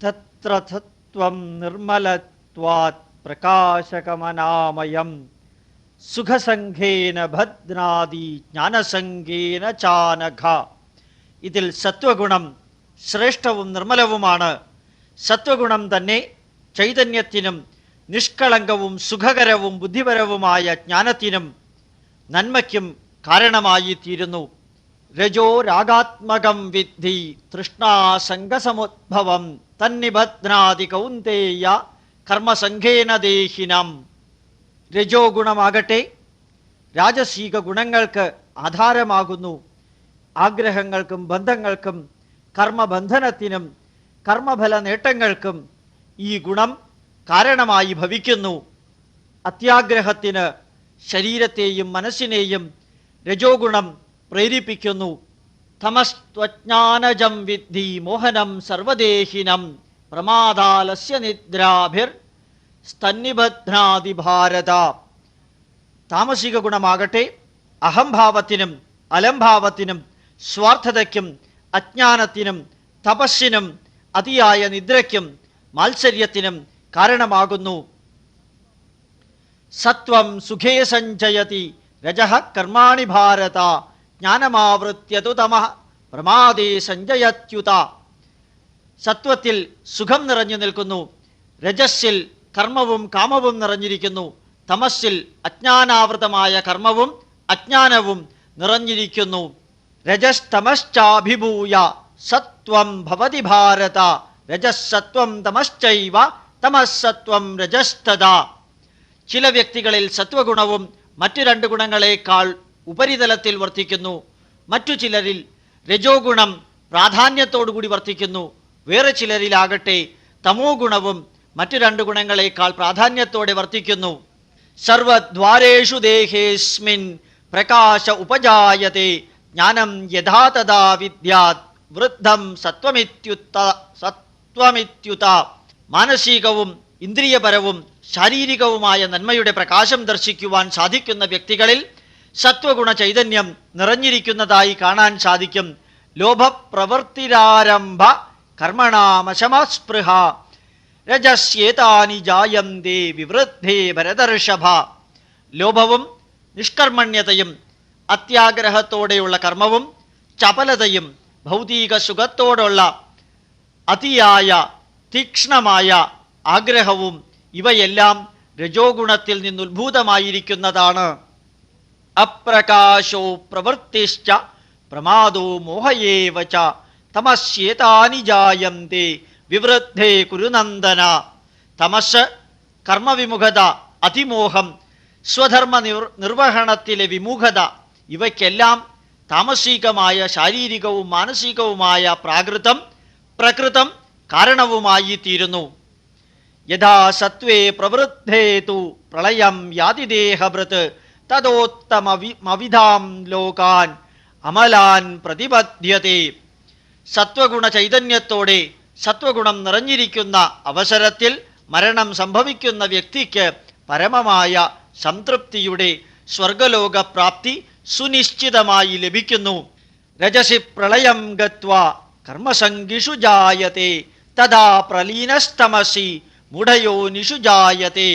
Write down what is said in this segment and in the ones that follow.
തത്ര തത്വം നിർമ്മലത്വാത് പ്രകാശകമനാമയം സുഖസംഘേന ഭദ്നാദി ജ്ഞാനസംഘേന ചാനഘ. ഇതിൽ സത്വഗുണം ശ്രേഷ്ഠവും നിർമ്മലവുമാണ്. സത്വഗുണം തന്നെ ചൈതന്യത്തിനും നിഷ്കളങ്കവും സുഖകരവും ബുദ്ധിപരവുമായ ജ്ഞാനത്തിനും നന്മയ്ക്കും കാരണമായി തീരുന്നു. രജോ രാഗാത്മകം വിദ്ധി തൃഷ്ണാസംഗസമുദ്ഭവം തന്നിബധ്നാതി കൗന്ദേയ കർമ്മസംഘേന ദേഹിനം. രജോ ഗുണമാകട്ടെ രാജസീക ഗുണങ്ങൾക്ക് ആധാരമാകുന്നു. ആഗ്രഹങ്ങൾക്കും ബന്ധങ്ങൾക്കും കർമ്മബന്ധനത്തിനും കർമ്മഫല നേട്ടങ്ങൾക്കും ഈ ഗുണം കാരണമായി ഭവിക്കുന്നു. അത്യാഗ്രഹത്തിന് ശരീരത്തെയും മനസ്സിനെയും രജോ ഗുണം പ്രേരിപ്പിക്കുന്നു. തമസ്ത്വജ്ഞാനജം വിദ്ധി മോഹനം സർവദേഹിനം പ്രമാദാലസ്യ നിദ്രാഭിർ സ്തന്നിബധ്നാതി ഭാരത. താമസിക ഗുണമാകട്ടെ അഹംഭാവത്തിനും അലംഭാവത്തിനും സ്വാർത്ഥതയ്ക്കും അജ്ഞാനത്തിനും തപസ്സിനും അതിയായ നിദ്രയ്ക്കും മാത്സര്യത്തിനും കാരണമാകുന്നു. സത്വം സുഖേ സഞ്ചയതി രജഃ കർമാണി ഭാരത ജ്ഞാനമാവൃത്യതു തമഃ പ്രമാദേ സഞ്ചയത്യുത. സത്വത്തിൽ സുഖം നിറഞ്ഞു നിൽക്കുന്നു, രജസ്സിൽ കർമ്മവും കാമവും നിറഞ്ഞിരിക്കുന്നു, തമസ്സിൽ അജ്ഞാനാവൃതമായ കർമ്മവും അജ്ഞാനവും നിറഞ്ഞിരിക്കുന്നു. രജസ്തമശ്ചാഭിഭൂയ സത്വം ഭവതി ഭാരത രജസ്സത്വം തമശ്ചൈവ തമസ്സത്വം രജസ്തദാ. ചില വ്യക്തികളിൽ സത്വഗുണവും മറ്റു രണ്ട് ഗുണങ്ങളെക്കാൾ ഉപരിതലത്തിൽ വർത്തിക്കുന്നു. മറ്റു ചിലരിൽ രജോ ഗുണം പ്രാധാന്യത്തോടുകൂടി വർത്തിക്കുന്നു. വേറെ ചിലരിലാകട്ടെ തമോ ഗുണവും മറ്റു രണ്ട് ഗുണങ്ങളെക്കാൾ പ്രാധാന്യത്തോടെ വർത്തിക്കുന്നു. സർവദ്വാരേഷു ദേഹേസ്മിൻ പ്രകാശ ഉപജായത്തെ ജ്ഞാനം യഥാ തഥാ വിദ്യാത് വൃദ്ധം സത്വമിത്യുത. മാനസികവും ഇന്ദ്രിയപരവും ശാരീരികവുമായ നന്മയുടെ പ്രകാശം ദർശിക്കുവാൻ സാധിക്കുന്ന വ്യക്തികളിൽ സത്വഗുണ ചൈതന്യം നിറഞ്ഞിരിക്കുന്നതായി കാണാൻ സാധിക്കും. ലോഭപ്രവൃത്തിരാരംഭ കർമ്മണാമശമസ്പൃഹ രജസ്യേതാനി ജായന്തേ വിവൃദ്ധേ ഭരതർഷഭ. ലോഭവും നിഷ്കർമ്മണ്യതയും അത്യാഗ്രഹത്തോടെയുള്ള കർമ്മവും ചപലതയും ഭൗതിക സുഖത്തോടുള്ള അതിയായ തീക്ഷ്ണമായ ആഗ്രഹവും ഇവയെല്ലാം രജോ ഗുണത്തിൽ നിന്നുദ്ഭൂതമായിരിക്കുന്നതാണ്. അപ്രകാശോ പ്രവൃത്തിശ്ച പ്രമാദോ മോഹയേവ ച തമസ്യേതാനി ജായന്തേ വിവൃദ്ധേ കുരുനന്ദന. തമസ്, കർമ്മവിമുഖത, അതിമോഹം, സ്വധർമ്മ നിർവഹണത്തിലെ വിമുഖത ഇവയ്ക്കെല്ലാം താമസികമായ ശാരീരികവും മാനസികവുമായ പ്രാകൃതം പ്രകൃതം കാരണവുമായി തീരുന്നു. യഥാ സത്വേ പ്രവൃദ്ധേ തു പ്രളയം യാതി ദേഹഭൃത് തദോത്തമവിധാം ലോകാൻ അമലാൻ പ്രതിപദ്യത്തെ. സത്വഗുണ ചൈതന്യത്തോടെ സത്വഗുണം നിറഞ്ഞിരിക്കുന്ന അവസരത്തിൽ മരണം സംഭവിക്കുന്ന വ്യക്തിക്ക് പരമമായ സംതൃപ്തിയുടെ സ്വർഗലോകപ്രാപ്തി സുനിശ്ചിതമായി ലഭിക്കുന്നു. രജസി പ്രളയം ഗത്വാ കർമ്മസംഗിഷു ജായത്തെ തഥാ പ്രലീനസ്തമസി മൂഢയോനിഷു ജായത്തെ.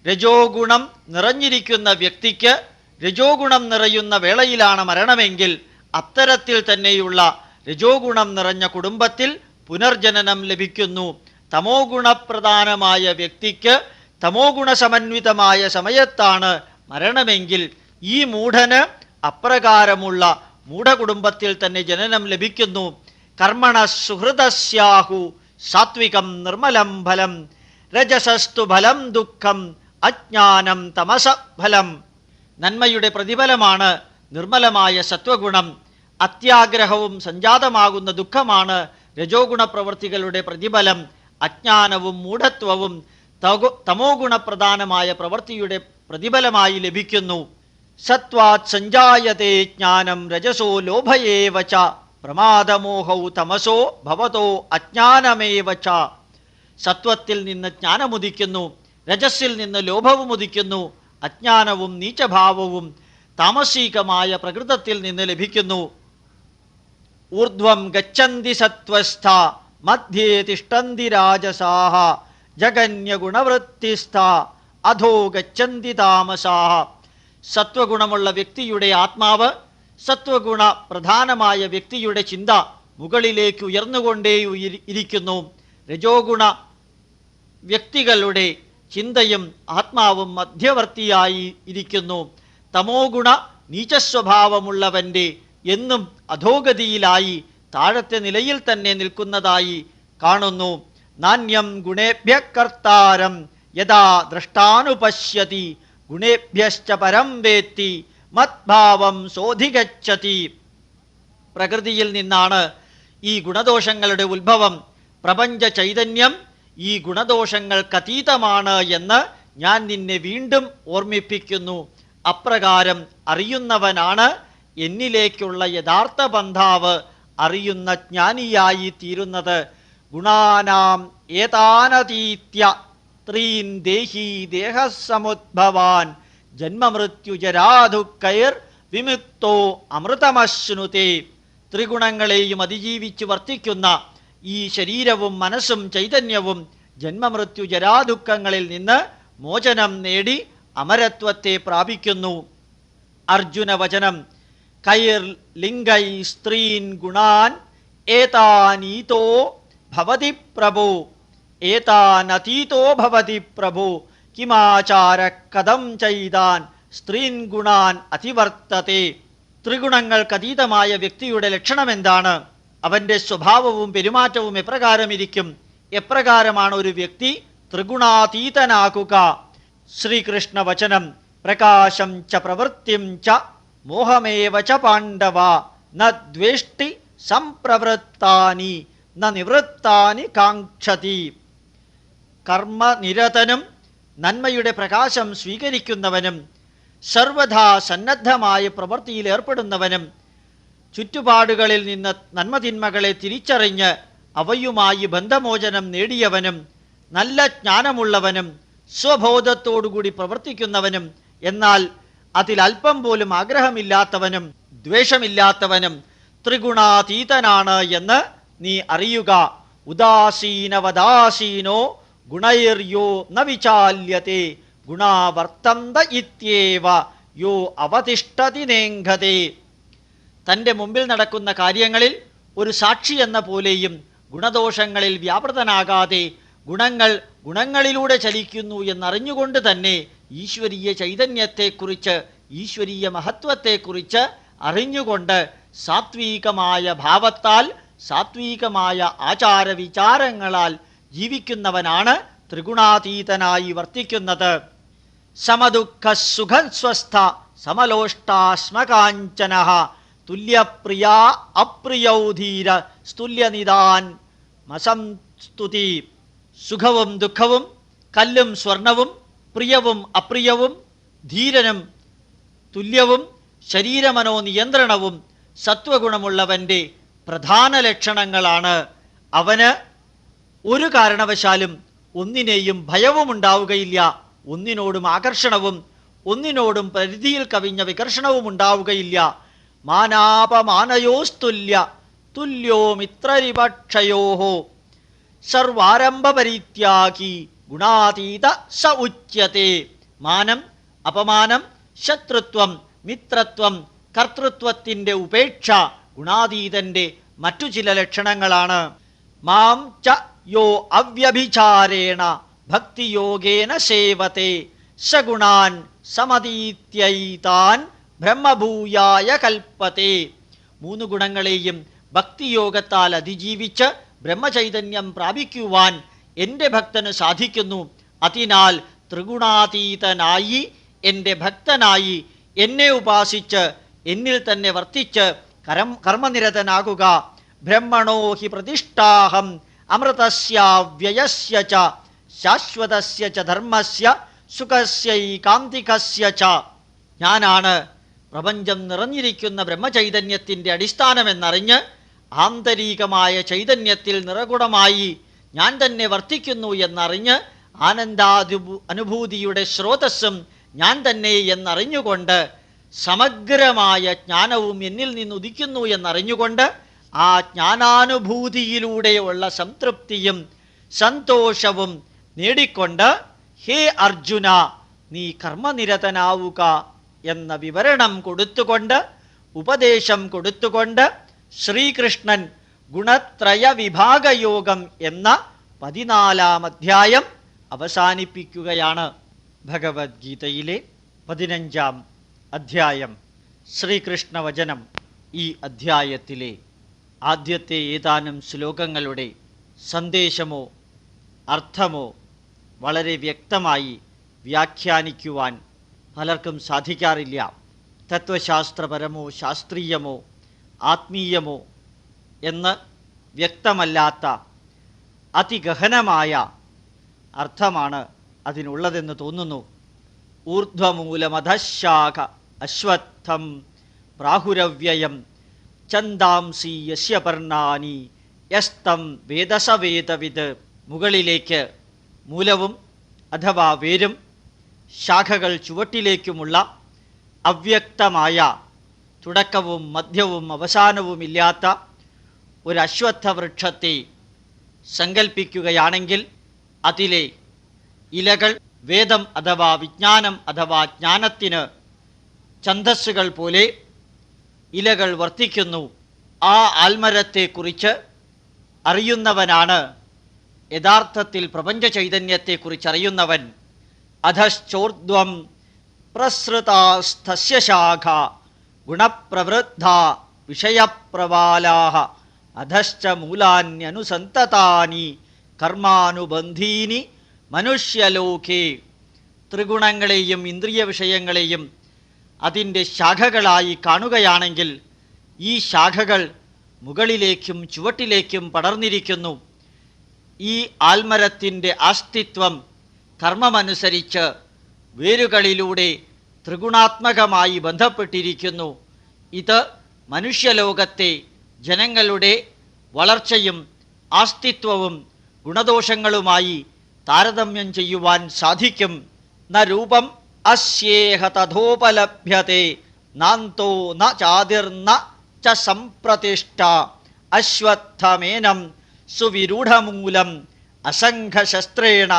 രജോ ഗുണം നിറഞ്ഞിരിക്കുന്ന വ്യക്തിക്ക് രജോ ഗുണം നിറയുന്ന വേളയിലാണ് മരണമെങ്കിൽ അത്തരത്തിൽ തന്നെയുള്ള രജോ ഗുണം നിറഞ്ഞ കുടുംബത്തിൽ പുനർജനനം ലഭിക്കുന്നു. തമോ ഗുണപ്രധാനമായ വ്യക്തിക്ക് തമോ ഗുണസമന്വിതമായ സമയത്താണ് മരണമെങ്കിൽ ഈ മൂഢന് അപ്രകാരമുള്ള മൂഢകുടുംബത്തിൽ തന്നെ ജനനം ലഭിക്കുന്നു. കർമ്മണ സുഹൃതസ്യാഹു സാത്വികം നിർമ്മലം ഫലം രജസസ്തു ഫലം ദുഃഖം അജ്ഞാനം തമസ ഫലം. നന്മയുടെ പ്രതിഫലമാണ് നിർമ്മലമായ സത്വഗുണം. അത്യാഗ്രഹവും സംജാതമാകുന്ന ദുഃഖമാണ് രജോ ഗുണപ്രവൃത്തികളുടെ പ്രതിഫലം. അജ്ഞാനവും മൂഢത്വവും തമോ ഗുണപ്രധാനമായ പ്രവൃത്തിയുടെ പ്രതിഫലമായി ലഭിക്കുന്നു. സത്വാത് സഞ്ജായത്തെ ജ്ഞാനം രജസോ ലോഭയേവ ച പ്രമാദമോഹൗ തമസോ ഭവതോ അജ്ഞാനമേവ ച. സത്വത്തിൽ നിന്ന് ജ്ഞാനമുദിക്കുന്നു, രജസ്സിൽ നിന്ന് ലോഭവും ഉദിക്കുന്നു, അജ്ഞാനവും നീചഭാവവും താമസികമായ പ്രകൃതത്തിൽ നിന്ന് ലഭിക്കുന്നു. ഊർധ്വം ഗച്ഛന്തി സത്വസ്ഥ മധ്യേ തിഷ്ടന്തി രാജസാഹ ജഗന്യഗുണവൃത്തിസ്ഥ അധോ ഗച്ഛന്തി താമസാഹ. സത്വഗുണമുള്ള വ്യക്തിയുടെ ആത്മാവ്, സത്വഗുണ പ്രധാനമായ വ്യക്തിയുടെ ചിന്ത മുകളിലേക്ക് ഉയർന്നുകൊണ്ടേ ഇരിക്കുന്നു. രജോഗുണ വ്യക്തികളുടെ ചിന്തയും ആത്മാവും മധ്യവർത്തിയായി ഇരിക്കുന്നു. തമോ ഗുണ നീചസ്വഭാവമുള്ളവൻ്റെ എന്നും അധോഗതിയിലായി താഴത്തെ നിലയിൽ തന്നെ നിൽക്കുന്നതായി കാണുന്നു. നാന്യം ഗുണേഭ്യ കർത്താരം യഥാ ദ്രഷ്ടാനുപശ്യതി ഗുണേഭ്യശ്ച പരം വേത്തി മദ്ഭാവം സോധിഗച്ഛതി. പ്രകൃതിയിൽ നിന്നാണ് ഈ ഗുണദോഷങ്ങളുടെ ഉത്ഭവം. പ്രപഞ്ച ചൈതന്യം ഈ ഗുണദോഷങ്ങൾക്കതീതമാണ് എന്ന് ഞാൻ നിന്നെ വീണ്ടും ഓർമ്മിപ്പിക്കുന്നു. അപ്രകാരം അറിയുന്നവനാണ് എന്നിലേക്കുള്ള യഥാർത്ഥ ബന്ധാവ്, അറിയുന്ന ജ്ഞാനിയായി തീരുന്നത്. ഗുണാനാം ഏതാനതീത്യ ത്രീൻ ദേഹി ദേഹസമുദ്ഭവാൻ ജന്മമൃത്യുജരാദുഃഖൈർ വിമുക്തോ അമൃതമശ്നുതേ. ത്രിഗുണങ്ങളെയും അതിജീവിച്ച് വർത്തിക്കുന്ന ഈ ശരീരവും മനസ്സും ചൈതന്യവും ജന്മമൃത്യുജരാദുഃഖങ്ങളിൽ നിന്ന് മോചനം നേടി അമരത്വത്തെ പ്രാപിക്കുന്നു. അർജുന വചനം: കൈർ ലിംഗൈ സ്ത്രീൻ ഗുണാൻ ഏതാനീതോ ഭവതി പ്രഭോ ഏതാനതീതോ ഭവതി പ്രഭോ കിമാചാര കഥം ചൈതാൻ സ്ത്രീൻ ഗുണാൻ അതിവർത്തത്തെ. ത്രിഗുണങ്ങൾക്കതീതമായ വ്യക്തിയുടെ ലക്ഷണം എന്താണ്? അവൻ്റെ സ്വഭാവവും പെരുമാറ്റവും എപ്രകാരമിരിക്കും? എപ്രകാരമാണ് ഒരു വ്യക്തി ത്രിഗുണാതീതനാകുക? ശ്രീകൃഷ്ണ വചനം: പ്രകാശം ച പ്രവൃത്തിം ച മോഹമേവ ച പാണ്ഡവ ന ദ്വേഷ്ടി സംപ്രവൃത്താനി ന നിവൃത്താനി കാംക്ഷതി. കർമ്മനിരതനും നന്മയുടെ പ്രകാശം സ്വീകരിക്കുന്നവനും സർവഥാ സന്നദ്ധമായ പ്രവൃത്തിയിൽ ഏർപ്പെടുന്നവനും ചുറ്റുപാടുകളിൽ നിന്ന് നന്മതിന്മകളെ തിരിച്ചറിഞ്ഞ് അവയുമായി ബന്ധമോചനം നേടിയവനും നല്ല ജ്ഞാനമുള്ളവനും സ്വബോധത്തോടുകൂടി പ്രവർത്തിക്കുന്നവനും എന്നാൽ അതിൽ അല്പം പോലും ആഗ്രഹമില്ലാത്തവനും ദ്വേഷമില്ലാത്തവനും ത്രിഗുണാതീതനാണ് എന്ന് നീ അറിയുക. ഉദാസീനവദാസീനോ ഗുണൈർയോ ന വിചാല്യത്തെ ഗുണാവർത്തന്ത ഇത്യേവ യോ അവതിഷ്ഠതി നേംഘതേ. തൻ്റെ മുമ്പിൽ നടക്കുന്ന കാര്യങ്ങളിൽ ഒരു സാക്ഷി എന്ന പോലെയും ഗുണദോഷങ്ങളിൽ വ്യാപൃതനാകാതെ ഗുണങ്ങൾ ഗുണങ്ങളിലൂടെ ചലിക്കുന്നു എന്നറിഞ്ഞുകൊണ്ട് തന്നെ ഈശ്വരീയ ചൈതന്യത്തെക്കുറിച്ച്, ഈശ്വരീയ മഹത്വത്തെക്കുറിച്ച് അറിഞ്ഞുകൊണ്ട് സാത്വികമായ ഭാവത്താൽ, സാത്വികമായ ആചാരവിചാരങ്ങളാൽ ജീവിക്കുന്നവനാണ് ത്രിഗുണാതീതനായി വർത്തിക്കുന്നത്. സമദുഃഖ സുഖസ്വസ്ഥ സമലോഷ്ടാസ്മകാഞ്ചനഃ തുല്യപ്രിയാ അപ്രിയൗ ധീര സ്തുല്യനിദാൻ മസംസ്തുതി. സുഖവും ദുഃഖവും, കല്ലും സ്വർണവും, പ്രിയവും അപ്രിയവും, ധീരനും തുല്യവും, ശരീരമനോ നിയന്ത്രണവും സത്വഗുണമുള്ളവൻ്റെ പ്രധാന ലക്ഷണങ്ങളാണ്. അവന് ഒരു കാരണവശാലും ഒന്നിനെയും ഭയവും ഉണ്ടാവുകയില്ല, ഒന്നിനോടും ആകർഷണവും ഒന്നിനോടും പരിധിയിൽ കവിഞ്ഞ വികർഷണവും ഉണ്ടാവുകയില്ല. മാനാപമാനയോസ്തുല്യ തുല്യോ മിത്രരിപക്ഷയോ സർവാരംഭപരിത്യാഗി ഗുണാതീത സ ഉച്യത്തെ. മാനം, അപമാനം, ശത്രുത്വം, മിത്രത്വം, കർത്തൃത്വത്തിൻ്റെ ഉപേക്ഷ ഗുണാതീതൻ്റെ മറ്റു ചില ലക്ഷണങ്ങളാണ്. മാം ച യോ അവ്യഭിചാരേണ ഭക്തിയോഗേന സേവത്തെ സഗുണാൻ സമതീത്യൈതാൻ ബ്രഹ്മഭൂയായ കൽപ്പത്തെ. മൂന്ന് ഗുണങ്ങളെയും ഭക്തിയോഗത്താൽ അതിജീവിച്ച് ബ്രഹ്മചൈതന്യം പ്രാപിക്കുവാൻ എൻ്റെ ഭക്തന് സാധിക്കുന്നു. അതിനാൽ ത്രിഗുണാതീതനായി എൻ്റെ ഭക്തനായി എന്നെ ഉപാസിച്ച് എന്നിൽ തന്നെ വർത്തിച്ച് കർമ്മനിരതനാകുക. ബ്രഹ്മണോ ഹി പ്രതിഷ്ഠാഹം അമൃതസ്യാവ്യയസ്യ ച ശാശ്വതസ്യ ച ധർമ്മസ്യ സുഖസ്യൈകാന്തികസ്യ ച. ഞാനാണ് പ്രപഞ്ചം നിറഞ്ഞിരിക്കുന്ന ബ്രഹ്മചൈതന്യത്തിൻ്റെ അടിസ്ഥാനമെന്നറിഞ്ഞ് ആന്തരികമായ ചൈതന്യത്തിൽ നിറകുടമായി ഞാൻ തന്നെ വർത്തിക്കുന്നു എന്നറിഞ്ഞ് അനുഭൂതിയുടെ സ്രോതസ്സും ഞാൻ തന്നെ എന്നറിഞ്ഞുകൊണ്ട് സമഗ്രമായ ജ്ഞാനവും എന്നിൽ നിന്ന് ഉദിക്കുന്നു എന്നറിഞ്ഞുകൊണ്ട് ആ ജ്ഞാനാനുഭൂതിയിലൂടെയുള്ള സംതൃപ്തിയും സന്തോഷവും നേടിക്കൊണ്ട് ഹേ അർജുന, നീ കർമ്മനിരതനാവുക എന്ന വിവരണം കൊടുത്തുകൊണ്ട്, ഉപദേശം കൊടുത്തുകൊണ്ട് ശ്രീകൃഷ്ണൻ ഗുണത്രയ വിഭാഗയോഗം എന്ന 14-ാം അധ്യായം അവസാനിപ്പിക്കുകയാണ്. ഭഗവത്ഗീതയിലെ 15-ാം അധ്യായം ശ്രീകൃഷ്ണവചനം. ഈ അധ്യായത്തിലെ ആദ്യത്തെ ഏതാനും ശ്ലോകങ്ങളുടെ സന്ദേശമോ അർത്ഥമോ വളരെ വ്യക്തമായി വ്യാഖ്യാനിക്കുവാൻ പലർക്കും സാധിക്കാറില്ല. തത്വശാസ്ത്രപരമോ ശാസ്ത്രീയമോ ആത്മീയമോ എന്ന് വ്യക്തമല്ലാത്ത അതിഗഹനമായ അർത്ഥമാണ് അതിനുള്ളതെന്ന് തോന്നുന്നു. ഊർധ്വമൂലമധശാഖ അശ്വത്ഥം പ്രാഹുരവ്യയം ഛന്ദാംസി യസ്യ പർണാനി യസ്തം വേദസ വേദവിത്. മുകളിലേക്ക് മൂലവും അഥവാ വേരും ശാഖകൾ ചുവട്ടിലേക്കുമുള്ള അവ്യക്തമായ തുടക്കവും മധ്യവും അവസാനവുമില്ലാത്ത ഒരു അശ്വത്ഥവൃക്ഷത്തെ സങ്കൽപ്പിക്കുകയാണെങ്കിൽ അതിലെ ഇലകൾ വേദം അഥവാ വിജ്ഞാനം അഥവാ ജ്ഞാനത്തിന് ഛന്ദസ്സുകൾ പോലെ ഇലകൾ വർത്തിക്കുന്നു. ആ ആൽമരത്തെക്കുറിച്ച് അറിയുന്നവനാണ് യഥാർത്ഥത്തിൽ പ്രപഞ്ച ചൈതന്യത്തെക്കുറിച്ച് അറിയുന്നവൻ. അധശ്ചോർധ്വം പ്രസൃതാസ്തസ്യ ശാഖ ഗുണപ്രവൃദ്ധ വിഷയപ്രവാലാഹ അധശ്ച മൂലാന്യനുസന്തതാനി കർമാനുബന്ധീനി മനുഷ്യലോകേ. ത്രിഗുണങ്ങളെയും ഇന്ദ്രിയ വിഷയങ്ങളെയും അതിൻ്റെ ശാഖകളായി കാണുകയാണെങ്കിൽ ഈ ശാഖകൾ മുകളിലേക്കും ചുവട്ടിലേക്കും പടർന്നിരിക്കുന്നു. ഈ ആൽമരത്തിൻ്റെ അസ്തിത്വം കർമ്മമനുസരിച്ച് വേരുകളിലൂടെ ത്രിഗുണാത്മകമായി ബന്ധപ്പെട്ടിരിക്കുന്നു. ഇത് മനുഷ്യലോകത്തെ ജനങ്ങളുടെ വളർച്ചയും അസ്തിത്വവും ഗുണദോഷങ്ങളുമായി താരതമ്യം ചെയ്യുവാൻ സാധിക്കും. ന രൂപം അസ്യേഹ തഥോപലഭ്യത്തെ നാന്തോ ന ചാതിർന ച സംപ്രതിഷ്ഠ അശ്വത്ഥമേനം സുവിരൂഢമൂലം അസംഘശസ്ത്രേണ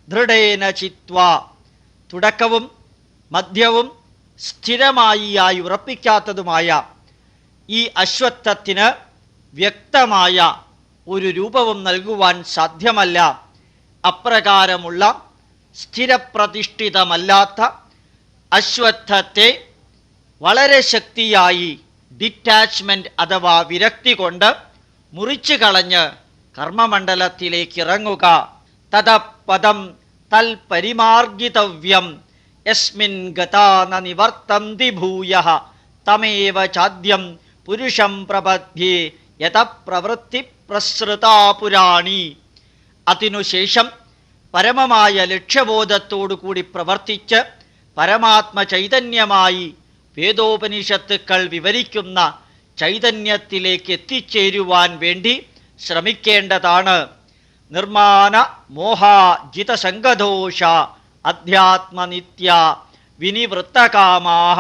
ദൃഢേന ചിത്വാ. തുടക്കവും മധ്യവും സ്ഥിരമായി ഉറപ്പിക്കാത്തതുമായ ഈ അശ്വത്ഥത്തിന് വ്യക്തമായ ഒരു രൂപവും നൽകുവാൻ സാധ്യമല്ല. അപ്രകാരമുള്ള സ്ഥിരപ്രതിഷ്ഠിതമല്ലാത്ത അശ്വത്ഥത്തെ വളരെ ശക്തിയായി ഡിറ്റാച്ച്മെൻറ്റ് അഥവാ വിരക്തി കൊണ്ട് മുറിച്ചു കളഞ്ഞ് കർമ്മമണ്ഡലത്തിലേക്ക് ഇറങ്ങുക. തതപദം തൽപരിമാർഗിതവ്യം യസ്മിൻ ഗതാ ന നിവർത്തന്തി ഭൂയഃ തമേവ ചാദ്യം പുരുഷം പ്രപദ്യേ യത പ്രവൃത്തി പ്രസൃതാ പുരാണി. അതിനുശേഷം പരമമായ ലക്ഷ്യബോധത്തോടുകൂടി പ്രവർത്തിച്ച് പരമാത്മ ചൈതന്യമായി വേദോപനിഷത്തുക്കൾ വിവരിക്കുന്ന ചൈതന്യത്തിലേക്ക് എത്തിച്ചേരുവാൻ വേണ്ടി ശ്രമിക്കേണ്ടതാണ്. നിർമാന മോഹാജിതസംഗദോഷ അധ്യാത്മനിത്യ വിനിവൃത്തകാമാഃ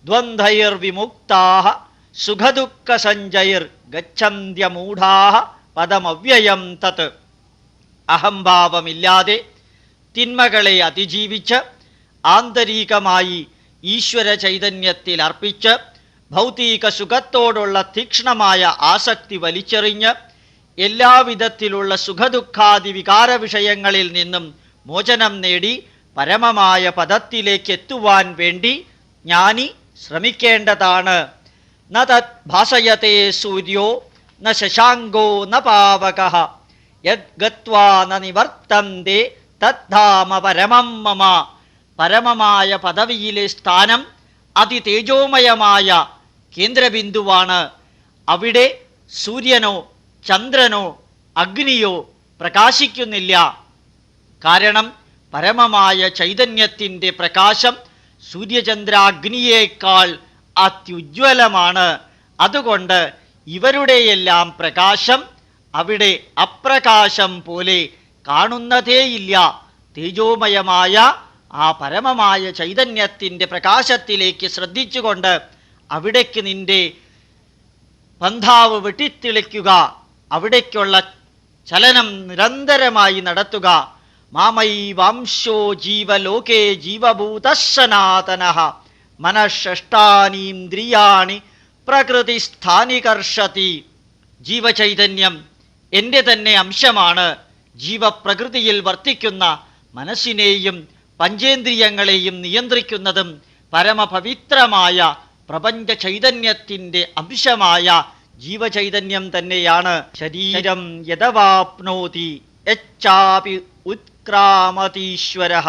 ദ്വന്ദ്വൈർവിമുക്താഃ സുഖദുഃഖസഞ്ജൈർ ഗച്ഛന്ത്യമൂഢാഃ പദമവ്യയം തത്. അഹംഭാവമില്ലാതെ തിന്മകളെ അതിജീവിച്ച് ആന്തരികമായി ഈശ്വര ചൈതന്യത്തിൽ അർപ്പിച്ച് ഭൗതിക സുഖത്തോടുള്ള തീക്ഷ്ണമായ ആസക്തി വലിച്ചെറിഞ്ഞ് എല്ലാവിധത്തിലുള്ള സുഖദുഃഖാദി വികാര വിഷയങ്ങളിൽ നിന്നും മോചനം നേടി പരമമായ പദത്തിലേക്ക് എത്തുവാൻ വേണ്ടി ജ്ഞാനി ശ്രമിക്കേണ്ടതാണ്. ന തത് ഭാസയത്തെ സൂര്യോ ന ശശാങ്കോ ന പാവകഃ യത് ഗത്വാ ന നിവർത്തന്തെ തദ്ധാമ പരമം മമ. പരമമായ പദവിയിലെ സ്ഥാനം അതിതേജോമയമായ കേന്ദ്രബിന്ദുവാണ്. അവിടെ സൂര്യനോ ചന്ദ്രനോ അഗ്നിയോ പ്രകാശിക്കുന്നില്ല. കാരണം പരമമായ ചൈതന്യത്തിൻ്റെ പ്രകാശം സൂര്യചന്ദ്രാഗ്നിയേക്കാൾ അത്യുജ്വലമാണ്. അതുകൊണ്ട് ഇവരുടെയെല്ലാം പ്രകാശം അവിടെ അപ്രകാശം പോലെ കാണുന്നതേയില്ല. തേജോമയമായ ആ പരമമായ ചൈതന്യത്തിൻ്റെ പ്രകാശത്തിലേക്ക് ശ്രദ്ധിച്ചുകൊണ്ട് അവിടേക്ക് നിന്റെ പന്ഥാവ് വെട്ടിത്തിളിക്കുക, അവിടേക്കുള്ള ചലനം നിരന്തരമായി നടത്തുക. മാമൈ വാംശോ ജീവലോകേ ജീവഭൂത സനാതനഃ മനഃഷ്ടാനീന്ദ്രിയാണി പ്രകൃതിസ്ഥാനി കർഷതി. ജീവചൈതന്യം എൻ്റെ തന്നെ അംശമാണ്. ജീവപ്രകൃതിയിൽ വർത്തിക്കുന്ന മനസ്സിനെയും പഞ്ചേന്ദ്രിയങ്ങളെയും നിയന്ത്രിക്കുന്നതും പരമപവിത്രമായ പ്രപഞ്ച ചൈതന്യത്തിൻ്റെ അംശമായ ജീവചൈതന്യം തന്നെയാണ്. ശരീരം യദവാപ്നോതി യച്ചാപി ഉത്ക്രാമതീശ്വരഃ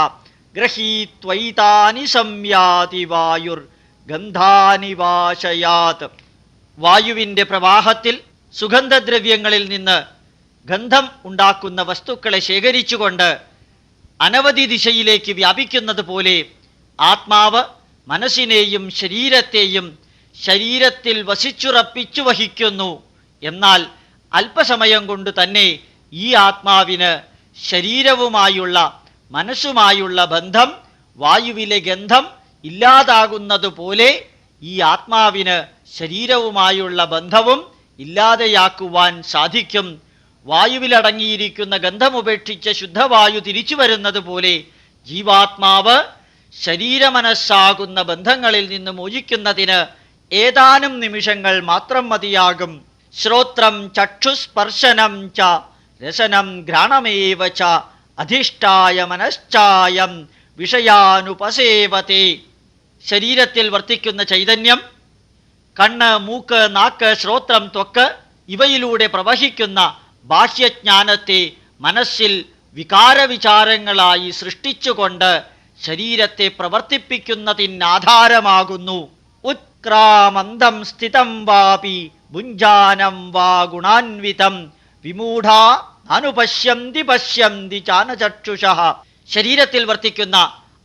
ഗൃഹീത്വൈതാനി സംയാതി വായുർ ഗന്ധാനി വാശയാത്. വായുവിൻ്റെ പ്രവാഹത്തിൽ സുഗന്ധദ്രവ്യങ്ങളിൽ നിന്ന് ഗന്ധം ഉണ്ടാക്കുന്ന വസ്തുക്കളെ ശേഖരിച്ചുകൊണ്ട് അനവധി ദിശയിലേക്ക് വ്യാപിക്കുന്നത് പോലെ ആത്മാവ് മനസ്സിനെയും ശരീരത്തെയും ശരീരത്തിൽ വസിച്ചുറപ്പിച്ചു വഹിക്കുന്നു. എന്നാൽ അല്പസമയം കൊണ്ട് തന്നെ ഈ ആത്മാവിന് ശരീരവുമായുള്ള മനസ്സുമായുള്ള ബന്ധം വായുവിലെ ഗന്ധം ഇല്ലാതാകുന്നതുപോലെ ഈ ആത്മാവിന് ശരീരവുമായുള്ള ബന്ധവും ഇല്ലാതെയാക്കുവാൻ സാധിക്കും. വായുവിലടങ്ങിയിരിക്കുന്ന ഗന്ധമുപേക്ഷിച്ച ശുദ്ധവായു തിരിച്ചു വരുന്നത് പോലെ ജീവാത്മാവ് ശരീരമനസ്സാകുന്ന ബന്ധങ്ങളിൽ നിന്ന് മോചിക്കുന്നതിന് ഏതാനും നിമിഷങ്ങൾ മാത്രം മതിയാകും. ശ്രോത്രം ചക്ഷുസ്പർശനം ച രസനം ഘ്രാണമേവ ച അധിഷ്ഠായ മനശ്ചായം വിഷയാനുപസേവത്തെ. ശരീരത്തിൽ വർത്തിക്കുന്ന ചൈതന്യം കണ്ണ്, മൂക്ക്, നാക്ക്, ശ്രോത്രം, ത്വക്ക് ഇവയിലൂടെ പ്രവഹിക്കുന്ന ബാഹ്യജ്ഞാനത്തെ മനസ്സിൽ വികാരവിചാരങ്ങളായി സൃഷ്ടിച്ചുകൊണ്ട് ശരീരത്തെ പ്രവർത്തിപ്പിക്കുന്നതിനാധാരമാകുന്നു. ഉത്ക്രാമന്തം സ്ഥിതം വാപി ഭുഞ്ജാനം വാ ഗുണാൻവിതം വിമൂഢാ അനുപശ്യന്തി പശ്യന്തി ചാനചക്ഷുഷഃ. ശരീരത്തിൽ വർത്തിക്കുന്ന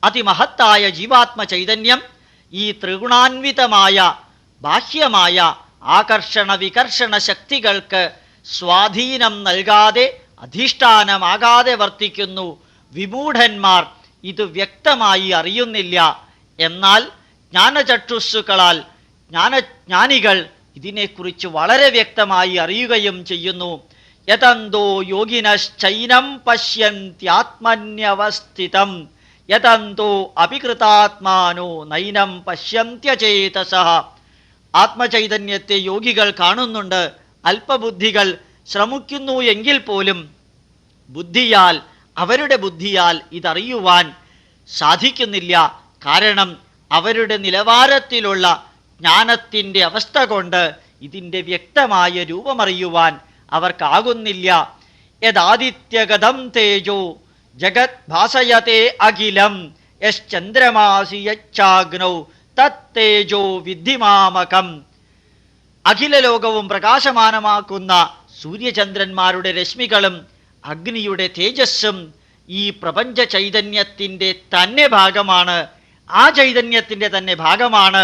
അതിമഹത്തായ ജീവാത്മ ചൈതന്യം ഈ ത്രിഗുണാൻവിതമായ ബാഹ്യമായ ആകർഷണ വികർഷണ ശക്തികൾക്ക് സ്വാധീനം നൽകാതെ അധിഷ്ഠാനമാകാതെ വർത്തിക്കുന്നു. വിമൂഢന്മാർ ഇത് വ്യക്തമായി അറിയുന്നില്ല. എന്നാൽ ജ്ഞാനചക്ഷുസ്സുകളാൽ ജ്ഞാനികൾ ഇതിനെക്കുറിച്ച് വളരെ വ്യക്തമായി അറിയുകയും ചെയ്യുന്നു. യതന്തോ യോഗിനശ്ചൈനം പശ്യന്ത്യാത്മന്യവസ്ഥിതം യതന്തോ അപികൃതാത്മാനോ നൈനം പശ്യന്ത്യചേതസഃ. ആത്മചൈതന്യത്തെ യോഗികൾ കാണുന്നുണ്ട്. അല്പബുദ്ധികൾ ശ്രമിക്കുന്നു എങ്കിൽ പോലും അവരുടെ ബുദ്ധിയാൽ ഇതറിയുവാൻ സാധിക്കുന്നില്ല. കാരണം അവരുടെ നിലവാരത്തിലുള്ള ജ്ഞാനത്തിൻ്റെ അവസ്ഥ കൊണ്ട് ഇതിൻ്റെ വ്യക്തമായ രൂപമറിയുവാൻ അവർക്കാകുന്നില്ല. യദാദിത്യഗതം തേജോ ജഗത് ഭാസയത്തെ അഖിലം യശ്ചന്ദ്രമാസി യച്ഛാഗ്നൗ തത്തേജോ വിദ്ധിമാമകം. അഖില ലോകവും പ്രകാശമാനമാക്കുന്ന സൂര്യചന്ദ്രന്മാരുടെ രശ്മികളും അഗ്നിയുടെ തേജസ്സും ഈ പ്രപഞ്ച ചൈതന്യത്തിൻ്റെ തന്നെ ഭാഗമാണ്. ആ ചൈതന്യത്തിൻ്റെ തന്നെ ഭാഗമാണ്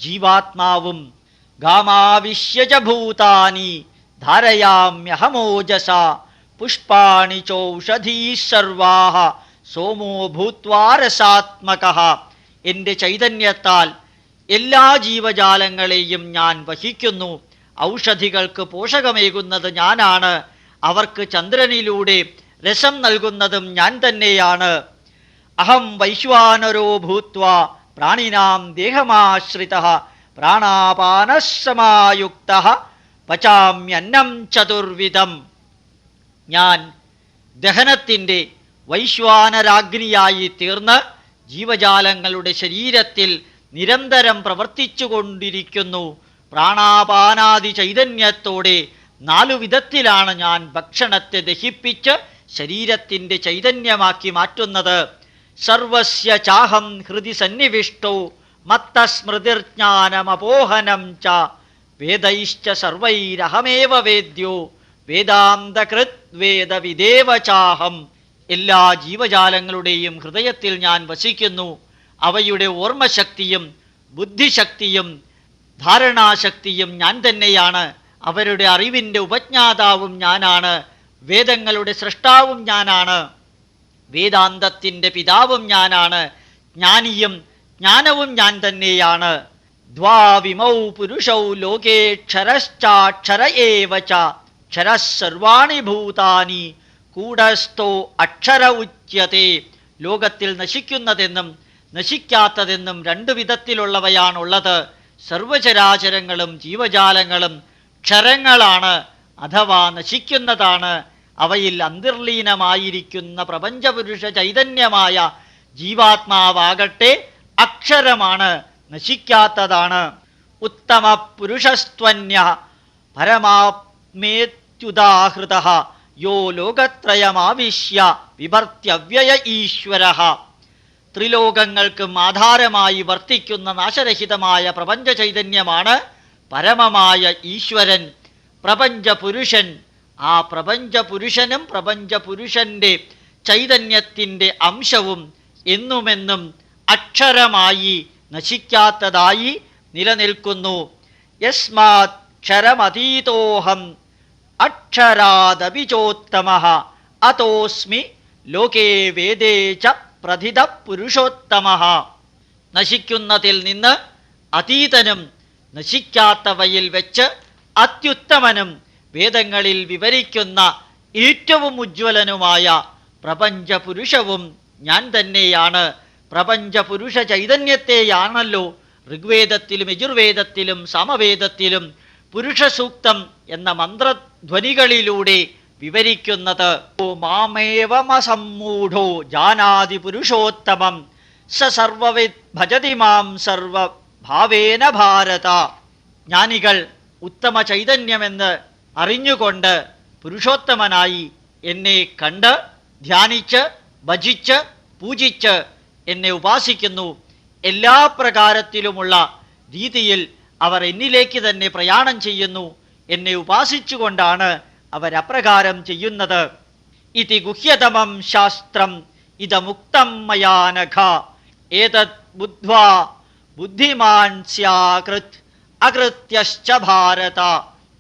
ജീവാത്മാവും. ഗാമാവിശ്യച ഭൂതാനി ധാരയാമ്യഹമോജസ പുഷ്പാണി ചൗഷധീഃ സർവാഃ സോമോ ഭൂത്വാ രസാത്മകഃ. എൻ്റെ ചൈതന്യത്താൽ എല്ലാ ജീവജാലങ്ങളെയും ഞാൻ വഹിക്കുന്നു. ഔഷധികൾക്ക് പോഷകമേകുന്നത് ഞാനാണ്. അവർക്ക് ചന്ദ്രനിലൂടെ രസം നൽകുന്നതും ഞാൻ തന്നെയാണ്. അഹം വൈശ്വാനരോ ഭൂത്വാ പ്രാണിനാം ദേഹമാശ്രിതഃ പ്രാണാപാനസമായുക്തഃ പചാമ്യന്നം ചതുർവിധം. ഞാൻ ദഹനത്തിൻ്റെ വൈശ്വാനരാഗ്നിയായി തീർന്ന് ജീവജാലങ്ങളുടെ ശരീരത്തിൽ നിരന്തരം പ്രവർത്തിച്ചു കൊണ്ടിരിക്കുന്നു. പ്രാണാപാനാദി ചൈതന്യത്തോടെ 4 വിധത്തിലാണ് ഞാൻ ഭക്ഷണത്തെ ദഹിപ്പിച്ച് ശരീരത്തിൻ്റെ ചൈതന്യമാക്കി മാറ്റുന്നത്. സർവസ്യ ചാഹം ഹൃദി സന്നിവിഷ്ടോ മത്തസ്മൃതിർജ്ഞാനമപോഹനം ച വേദൈശ്ച സർവൈരഹമേവ വേദ്യോ വേദാന്തകൃത് വേദവിദേവ ചാഹം. എല്ലാ ജീവജാലങ്ങളുടെയും ഹൃദയത്തിൽ ഞാൻ വസിക്കുന്നു. അവയുടെ ഓർമ്മശക്തിയും ബുദ്ധിശക്തിയും ധാരണാശക്തിയും ഞാൻ തന്നെയാണ്. അവരുടെ അറിവിൻ്റെ ഉപജ്ഞാതാവും ഞാനാണ്. വേദങ്ങളുടെ സൃഷ്ടാവും ഞാനാണ്. വേദാന്തത്തിൻ്റെ പിതാവും ഞാനാണ്. ജ്ഞാനിയും ജ്ഞാനവും ഞാൻ തന്നെയാണ്. ദ്വാവിമൗ പുരുഷൗ ലോകേ ക്ഷരശ്ചാക്ഷര ഏവ ച ക്ഷരഃ സർവാണി ഭൂതാനി കൂടസ്ഥോ അക്ഷര ഉച്യത്തെ. ലോകത്തിൽ നശിക്കുന്നതെന്നും നശിക്കാത്തതെന്നും രണ്ടു വിധത്തിലുള്ളവയാണുള്ളത്. സർവചരാചരങ്ങളും ജീവജാലങ്ങളും ക്ഷരങ്ങളാണ്, അഥവാ നശിക്കുന്നതാണ്. അവയിൽ അന്തർലീനമായിരിക്കുന്ന പ്രപഞ്ചപുരുഷ ചൈതന്യമായ ജീവാത്മാവാകട്ടെ അക്ഷരമാണ്, നശിക്കാത്തതാണ്. ഉത്തമ പുരുഷസ്ത്വന്യ പരമാത്മേത്യുദാഹൃത യോ ലോകത്രയമാവിശ്യ വിഭർത്യവ്യയ ഈശ്വരഃ. ത്രിലോകങ്ങൾക്കും ആധാരമായി വർത്തിക്കുന്ന നാശരഹിതമായ പ്രപഞ്ച ചൈതന്യമാണ് പരമമായ ഈശ്വരൻ, പ്രപഞ്ചപുരുഷൻ. ആ പ്രപഞ്ചപുരുഷനും പ്രപഞ്ചപുരുഷന്റെ ചൈതന്യത്തിൻ്റെ അംശവും എന്നുമെന്നും അക്ഷരമായി നശിക്കാത്തതായി നിലനിൽക്കുന്നു. യസ്മാത് ക്ഷരമതീതോഹം അക്ഷരാദപിചോത്തമഃ അതോസ്മി ലോകേ വേദേ ച പ്രഥിത പുരുഷോത്തമഃ. നശിക്കുന്നതിൽ നിന്ന് അതീതനും നശിക്കാത്തവയിൽ വെച്ച് അത്യുത്തമനും വേദങ്ങളിൽ വിവരിക്കുന്ന ഏറ്റവും ഉജ്ജ്വലനുമായ പ്രപഞ്ചപുരുഷവും ഞാൻ തന്നെയാണ്. പ്രപഞ്ചപുരുഷ ചൈതന്യത്തെയാണല്ലോ ഋഗ്വേദത്തിലും യജുർവേദത്തിലും സാമവേദത്തിലും പുരുഷസൂക്തം എന്ന മന്ത്രധ്വനികളിലൂടെ വിവരിക്കുന്നത്. മാമേവമസമ്മൂഢോ ജാനാതി പുരുഷോത്തമം സ സർവവിദ് ഭജതി മാം സർവഭാവേന ഭാരത. ജ്ഞാനികൾ ഉത്തമ ചൈതന്യമെന്ന് അറിഞ്ഞുകൊണ്ട് പുരുഷോത്തമനായി എന്നെ കണ്ട് ധ്യാനിച്ച് ഭജിച്ച് പൂജിച്ച് എന്നെ ഉപാസിക്കുന്നു. എല്ലാ പ്രകാരത്തിലുമുള്ള രീതിയിൽ അവർ എന്നിലേക്ക് തന്നെ പ്രയാണം ചെയ്യുന്നു. എന്നെ ഉപാസിച്ചുകൊണ്ടാണ് അവരപ്രകാരം ചെയ്യുന്നത്. ഇതി ഗുഹ്യതമം ശാസ്ത്രം ഇദമുക്തം മയാ നഘ ഏതത് ബുദ്ധ്വാ ബുദ്ധിമാൻ സ്യാകൃത് അകൃത്യശ്ച ഭാരത.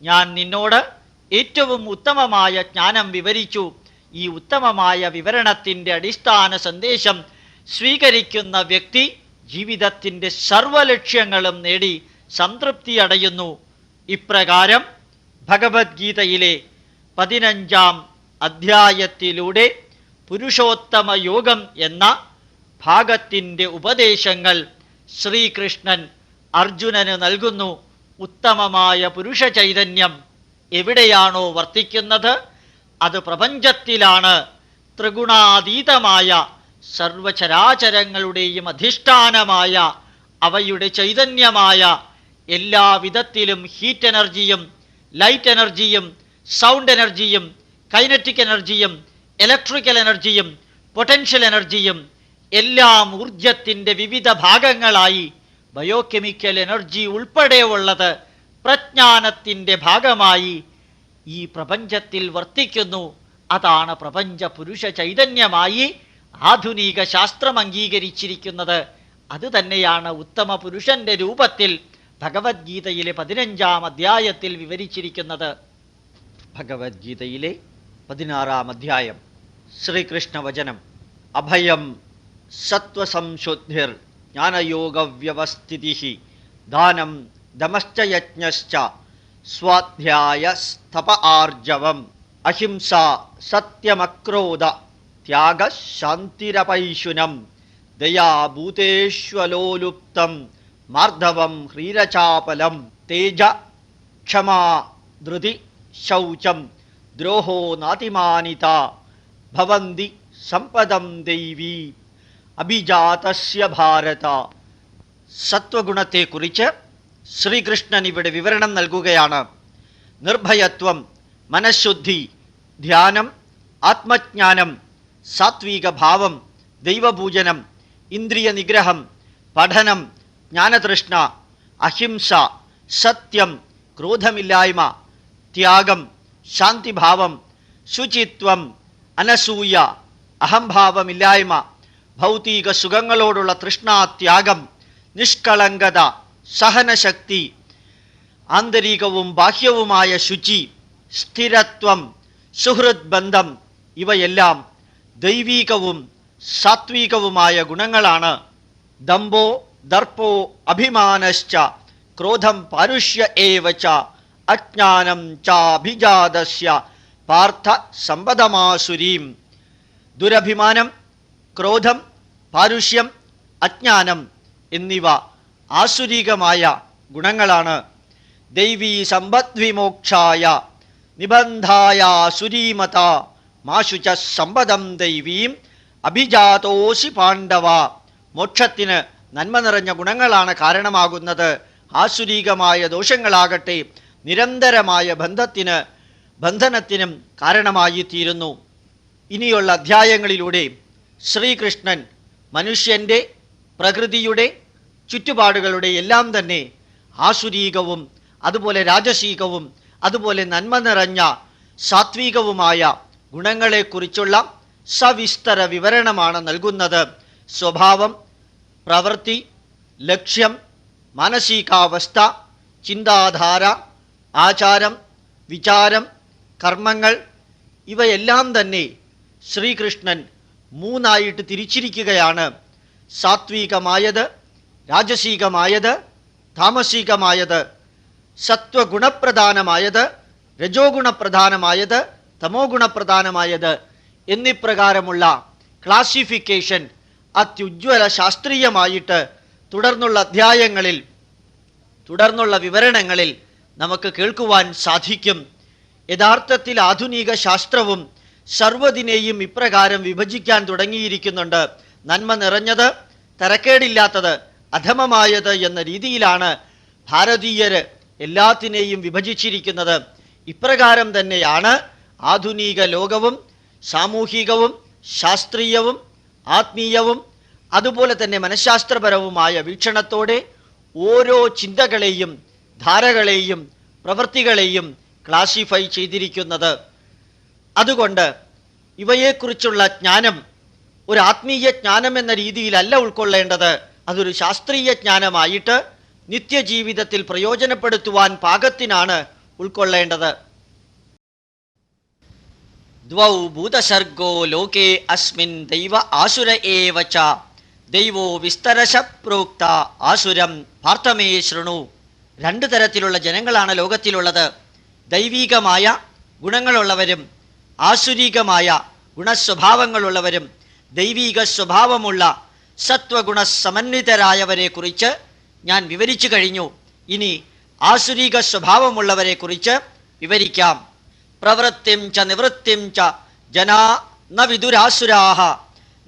ഞാൻ നിന്നോട് ഏറ്റവും ഉത്തമമായ ജ്ഞാനം വിവരിച്ചു. ഈ ഉത്തമമായ വിവരണത്തിൻ്റെ അടിസ്ഥാന സന്ദേശം സ്വീകരിക്കുന്ന വ്യക്തി ജീവിതത്തിൻ്റെ സർവലക്ഷ്യങ്ങളും നേടി സംതൃപ്തി അടയുന്നു. ഇപ്രകാരം ഭഗവത്ഗീതയിലെ 15-ാം അധ്യായത്തിലൂടെ പുരുഷോത്തമ യോഗം എന്ന ഭാഗത്തിൻ്റെ ഉപദേശങ്ങൾ ശ്രീകൃഷ്ണൻ അർജുനന് നൽകുന്നു. ഉത്തമമായ പുരുഷ ചൈതന്യം എവിടെയാണോ വർത്തിക്കുന്നത് അത് പ്രപഞ്ചത്തിലാണ്. ത്രിഗുണാതീതമായ സർവചരാചരങ്ങളുടെയും അധിഷ്ഠാനമായ അവയുടെ ചൈതന്യമായ എല്ലാവിധത്തിലും ഹീറ്റ് എനർജിയും ലൈറ്റ് എനർജിയും സൗണ്ട് എനർജിയും കൈനറ്റിക് എനർജിയും ഇലക്ട്രിക്കൽ എനർജിയും പൊട്ടൻഷ്യൽ എനർജിയും എല്ലാം ഊർജത്തിൻ്റെ വിവിധ ഭാഗങ്ങളായി ബയോകെമിക്കൽ എനർജി ഉൾപ്പെടെയുള്ളത് പ്രജ്ഞാനത്തിൻ്റെ ഭാഗമായി ഈ പ്രപഞ്ചത്തിൽ വർത്തിക്കുന്നു. അതാണ് പ്രപഞ്ച പുരുഷ ചൈതന്യമായി ആധുനിക ശാസ്ത്രം അംഗീകരിച്ചിരിക്കുന്നത്. അതുതന്നെയാണ് ഉത്തമ പുരുഷന്റെ രൂപത്തിൽ ഭഗവത്ഗീതയിലെ 15-ാം അധ്യായത്തിൽ വിവരിച്ചിരിക്കുന്നത്. ഭഗവത്ഗീതയിലെ 16-ാം അധ്യായം ശ്രീകൃഷ്ണ വചനം. അഭയം സത്വസംശുദ്ധിർ ജ്ഞാനയോഗവ്യവസ്ഥിതിഃ ദാനം ദമശ്ച യജ്ഞശ്ച സ്വാധ്യായസ്തപ ആർജവം അഹിംസ സത്യമക്രോധ ത്യാഗ ശാന്തിരപൈശുനം ദയാഭൂതേഷ്വലോലുപ്തം മാർദ്ദവം ഹ്രീരചാപലം തേജ ക്ഷമാ ധൃതി ശൗചം ദ്രോഹോ നാതിമാനിത ഭവന്തി സമ്പദം ദൈവീ അഭിജാതസ്യ ഭാരത. സത്വഗുണത്തെക്കുറിച്ച് ശ്രീകൃഷ്ണൻ ഇവിടെ വിവരണം നൽകുകയാണ്. നിർഭയത്വം, മനഃശുദ്ധി, ധ്യാനം, ആത്മജ്ഞാനം, സാത്വിക ഭാവം, ദൈവപൂജനം, ഇന്ദ്രിയ നിഗ്രഹം, പഠനം, ജ്ഞാനതൃഷ്ണ, അഹിംസ, സത്യം, ക്രോധമില്ലായ്മ, ത്യാഗം, ശാന്തിഭാവം, ശുചിത്വം, അനസൂയ, അഹംഭാവമില്ലായ്മ, ഭൗതിക സുഖങ്ങളോടുള്ള തൃഷ്ണാത്യാഗം, നിഷ്കളങ്കത, സഹനശക്തി, ആന്തരികവും ബാഹ്യവുമായ ശുചി, സ്ഥിരത്വം, സുഹൃത് ബന്ധം ഇവയെല്ലാം ദൈവീകവും സാത്വികവുമായ ഗുണങ്ങളാണ്. ദമ്പോ ദർപ്പോ അഭിമാനശ്ച ക്രോധം പാരുഷ്യ ഏവ ച അജ്ഞാനം ചാഭിജാതസ്യ പാർത്ഥ സമ്പദമാസുരീം. ദുരഭിമാനം, ക്രോധം, പാരുഷ്യം, അജ്ഞാനം എന്നിവ ആസുരീകമായ ഗുണങ്ങളാണ്. ദൈവീ സമ്പദ്വിമോക്ഷായ നിബന്ധായ സുരീമത മാശുച സമ്പദം ദൈവീം അഭിജാതോസി പാണ്ഡവ. മോക്ഷത്തിന് നന്മ നിറഞ്ഞ ഗുണങ്ങളാണ് കാരണമാകുന്നത്. ആസുരീകമായ ദോഷങ്ങളാകട്ടെ നിരന്തരമായ ബന്ധനത്തിനും കാരണമായി തീരുന്നു. ഇനിയുള്ള അധ്യായങ്ങളിലൂടെ ശ്രീകൃഷ്ണൻ മനുഷ്യൻ്റെ, പ്രകൃതിയുടെ, ചുറ്റുപാടുകളുടെ എല്ലാം തന്നെ ആസുരീകവും അതുപോലെ രാജസീകവും അതുപോലെ നന്മ നിറഞ്ഞ സാത്വികവുമായ ഗുണങ്ങളെക്കുറിച്ചുള്ള സവിസ്തര വിവരണമാണ് നൽകുന്നത്. സ്വഭാവം, പ്രവൃത്തി, ലക്ഷ്യം, മാനസികാവസ്ഥ, ചിന്താധാര, ആചാരം, വിചാരം, കർമ്മങ്ങൾ ഇവയെല്ലാം തന്നെ ശ്രീകൃഷ്ണൻ മൂന്നായിട്ട് തിരിച്ചിരിക്കുകയാണ്. സാത്വികമായത്, രാജസീകമായത്, താമസികമായത്, സത്വഗുണപ്രധാനമായത്, രജോ ഗുണപ്രധാനമായത്, തമോ ഗുണപ്രധാനമായത് എന്നിപ്രകാരമുള്ള ക്ലാസിഫിക്കേഷൻ അത്യുജ്വല ശാസ്ത്രീയമായിട്ട് തുടർന്നുള്ള അധ്യായങ്ങളിൽ, തുടർന്നുള്ള വിവരണങ്ങളിൽ നമുക്ക് കേൾക്കുവാൻ സാധിക്കും. യഥാർത്ഥത്തിൽ ആധുനിക ശാസ്ത്രവും സർവ്വതിനെയും ഇപ്രകാരം വിഭജിക്കാൻ തുടങ്ങിയിരിക്കുന്നുണ്ട്. നന്മ നിറഞ്ഞത്, തരക്കേടില്ലാത്തത്, അധമമായത് എന്ന രീതിയിലാണ് ഭാരതീയര് എല്ലാത്തിനെയും വിഭജിച്ചിരിക്കുന്നത്. ഇപ്രകാരം തന്നെയാണ് ആധുനിക ലോകവും സാമൂഹികവും ശാസ്ത്രീയവും ആത്മീയവും അതുപോലെ തന്നെ മനഃശാസ്ത്രപരവുമായ വീക്ഷണത്തോടെ ഓരോ ചിന്തകളെയും ധാരകളെയും പ്രവൃത്തികളെയും ക്ലാസിഫൈ ചെയ്തിരിക്കുന്നത്. അതുകൊണ്ട് ഇവയെക്കുറിച്ചുള്ള ജ്ഞാനം ഒരു ആത്മീയ ജ്ഞാനം എന്ന രീതിയിലല്ല ഉൾക്കൊള്ളേണ്ടത്. അതൊരു ശാസ്ത്രീയ ജ്ഞാനമായിട്ട് നിത്യജീവിതത്തിൽ പ്രയോജനപ്പെടുത്തുവാൻ പാകത്തിനാണ് ഉൾക്കൊള്ളേണ്ടത്. ദ്വൗ ഭൂതസർഗോ ലോകേ അസ്മിൻ ദൈവ ആസുര ഏവ ച ദൈവോ വിസ്തരശ പ്രോക്ത ആസുരം പാർത്ഥമേ ശൃണു. രണ്ട് തരത്തിലുള്ള ജനങ്ങളാണ് ലോകത്തിലുള്ളത്. ദൈവീകമായ ഗുണങ്ങളുള്ളവരും ആസുരീകമായ ഗുണസ്വഭാവങ്ങളുള്ളവരും. ദൈവീക സ്വഭാവമുള്ള സത്വഗുണ സമന്വിതരായവരെ കുറിച്ച് ഞാൻ വിവരിച്ചു കഴിഞ്ഞു. ഇനി ആസുരീക സ്വഭാവമുള്ളവരെ കുറിച്ച് വിവരിക്കാം. പ്രവൃത്തിം ച നിവൃത്തിം ച ജനാ ന വിദുരാസുരാഹ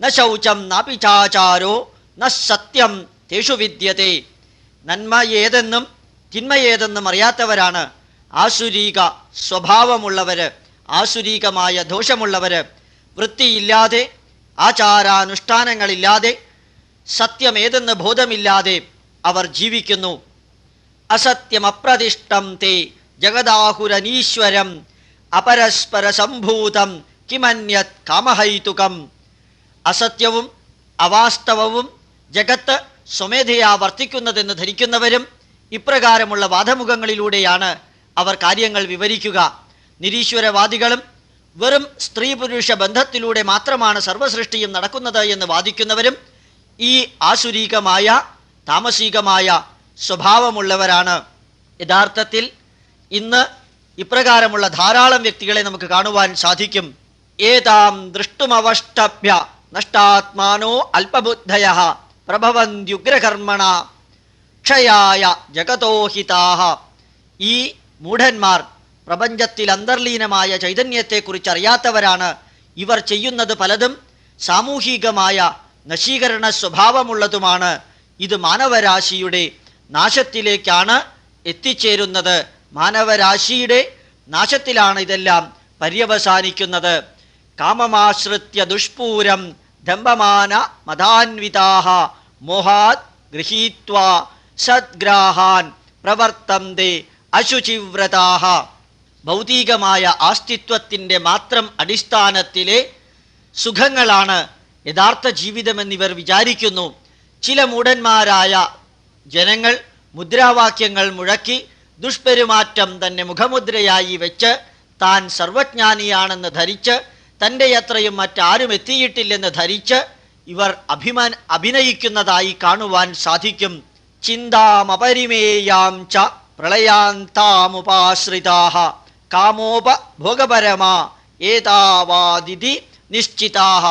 ന ശൗചം നാപി ചാചാരോ ന സത്യം തേഷു വിദ്യത്തെ. നന്മ ഏതെന്നും തിന്മ ഏതെന്നും അറിയാത്തവരാണ് ആസുരീക സ്വഭാവമുള്ളവർ, ആസുരീകമായ ദോഷമുള്ളവർ. വൃത്തിയില്ലാതെ, ആചാരാനുഷ്ഠാനങ്ങളില്ലാതെ, സത്യമേതെന്ന് ബോധമില്ലാതെ അവർ ജീവിക്കുന്നു. അസത്യമപ്രതിഷ്ഠം തേ ജഗദാഹുരനീശ്വരം അപരസ്പര സംഭൂതം കിമന്യത് കാമഹൈതുകം. അസത്യവും അവാസ്തവവും ജഗത്ത് സ്വമേധയാ വർത്തിക്കുന്നതെന്ന് ധരിക്കുന്നവരും ഇപ്രകാരമുള്ള വാദമുഖങ്ങളിലൂടെയാണ് അവർ കാര്യങ്ങൾ വിവരിക്കുക. നിരീശ്വരവാദികളും വെറും സ്ത്രീ പുരുഷ ബന്ധത്തിലൂടെ മാത്രമാണ് സർവസൃഷ്ടിയും നടക്കുന്നത് എന്ന് വാദിക്കുന്നവരും ഈ ആസുരീകമായ താമസികമായ സ്വഭാവമുള്ളവരാണ്. യഥാർത്ഥത്തിൽ ഇന്ന് ഇപ്രകാരമുള്ള ധാരാളം വ്യക്തികളെ നമുക്ക് കാണുവാൻ സാധിക്കും. ഏതാം ദൃഷ്ടുമവഷ്ടഭ്യ നഷ്ടാത്മാനോ അല്പബുദ്ധയഃ പ്രഭവന്ത്യുഗ്രകർമ്മണ ക്ഷയായ ജഗതോഹിതാഃ. ഈ മൂഢന്മാർ പ്രപഞ്ചത്തിൽ അന്തർലീനമായ ചൈതന്യത്തെക്കുറിച്ച് അറിയാത്തവരാണ്. ഇവർ ചെയ്യുന്നത് പലതും സാമൂഹികമായ നശീകരണ സ്വഭാവമുള്ളതുമാണ്. ഇത് മാനവരാശിയുടെ നാശത്തിലേക്കാണ് എത്തിച്ചേരുന്നത്. മാനവരാശിയുടെ നാശത്തിലാണ് ഇതെല്ലാം പര്യവസാനിക്കുന്നത്. കാമമാശ്രിത്യ ദുഷ്പൂരം ദമ്പമാന മതാൻവിതാഃ മോഹാത് ഗൃഹീത്വാ സദ്ഗ്രാഹാൻ പ്രവർത്തന്തെ അശുചിവ്രതാഃ. ഭൗതികമായ ആസ്തിത്വത്തിൻ്റെ മാത്രം അടിസ്ഥാനത്തിലെ സുഖങ്ങളാണ് യഥാർത്ഥ ജീവിതമെന്നിവർ വിചാരിക്കുന്നു. ചില മൂഢന്മാരായ ജനങ്ങൾ മുദ്രാവാക്യങ്ങൾ മുഴക്കി ദുഷ്പെരുമാറ്റം തന്നെ മുഖമുദ്രയായി വെച്ച് താൻ സർവജ്ഞാനിയാണെന്ന് ധരിച്ച് തൻ്റെ അത്രയും മറ്റാരും എത്തിയിട്ടില്ലെന്ന് ധരിച്ച് ഇവർ അഭിനയിക്കുന്നതായി കാണുവാൻ സാധിക്കും. ചിന്താമപരിമേയാം ച പ്രളയാന്താമുപാശ്രിതാഃ കാമോപഭോഗപരമാ ഏതാവാദിതി നിശ്ചിതാഃ.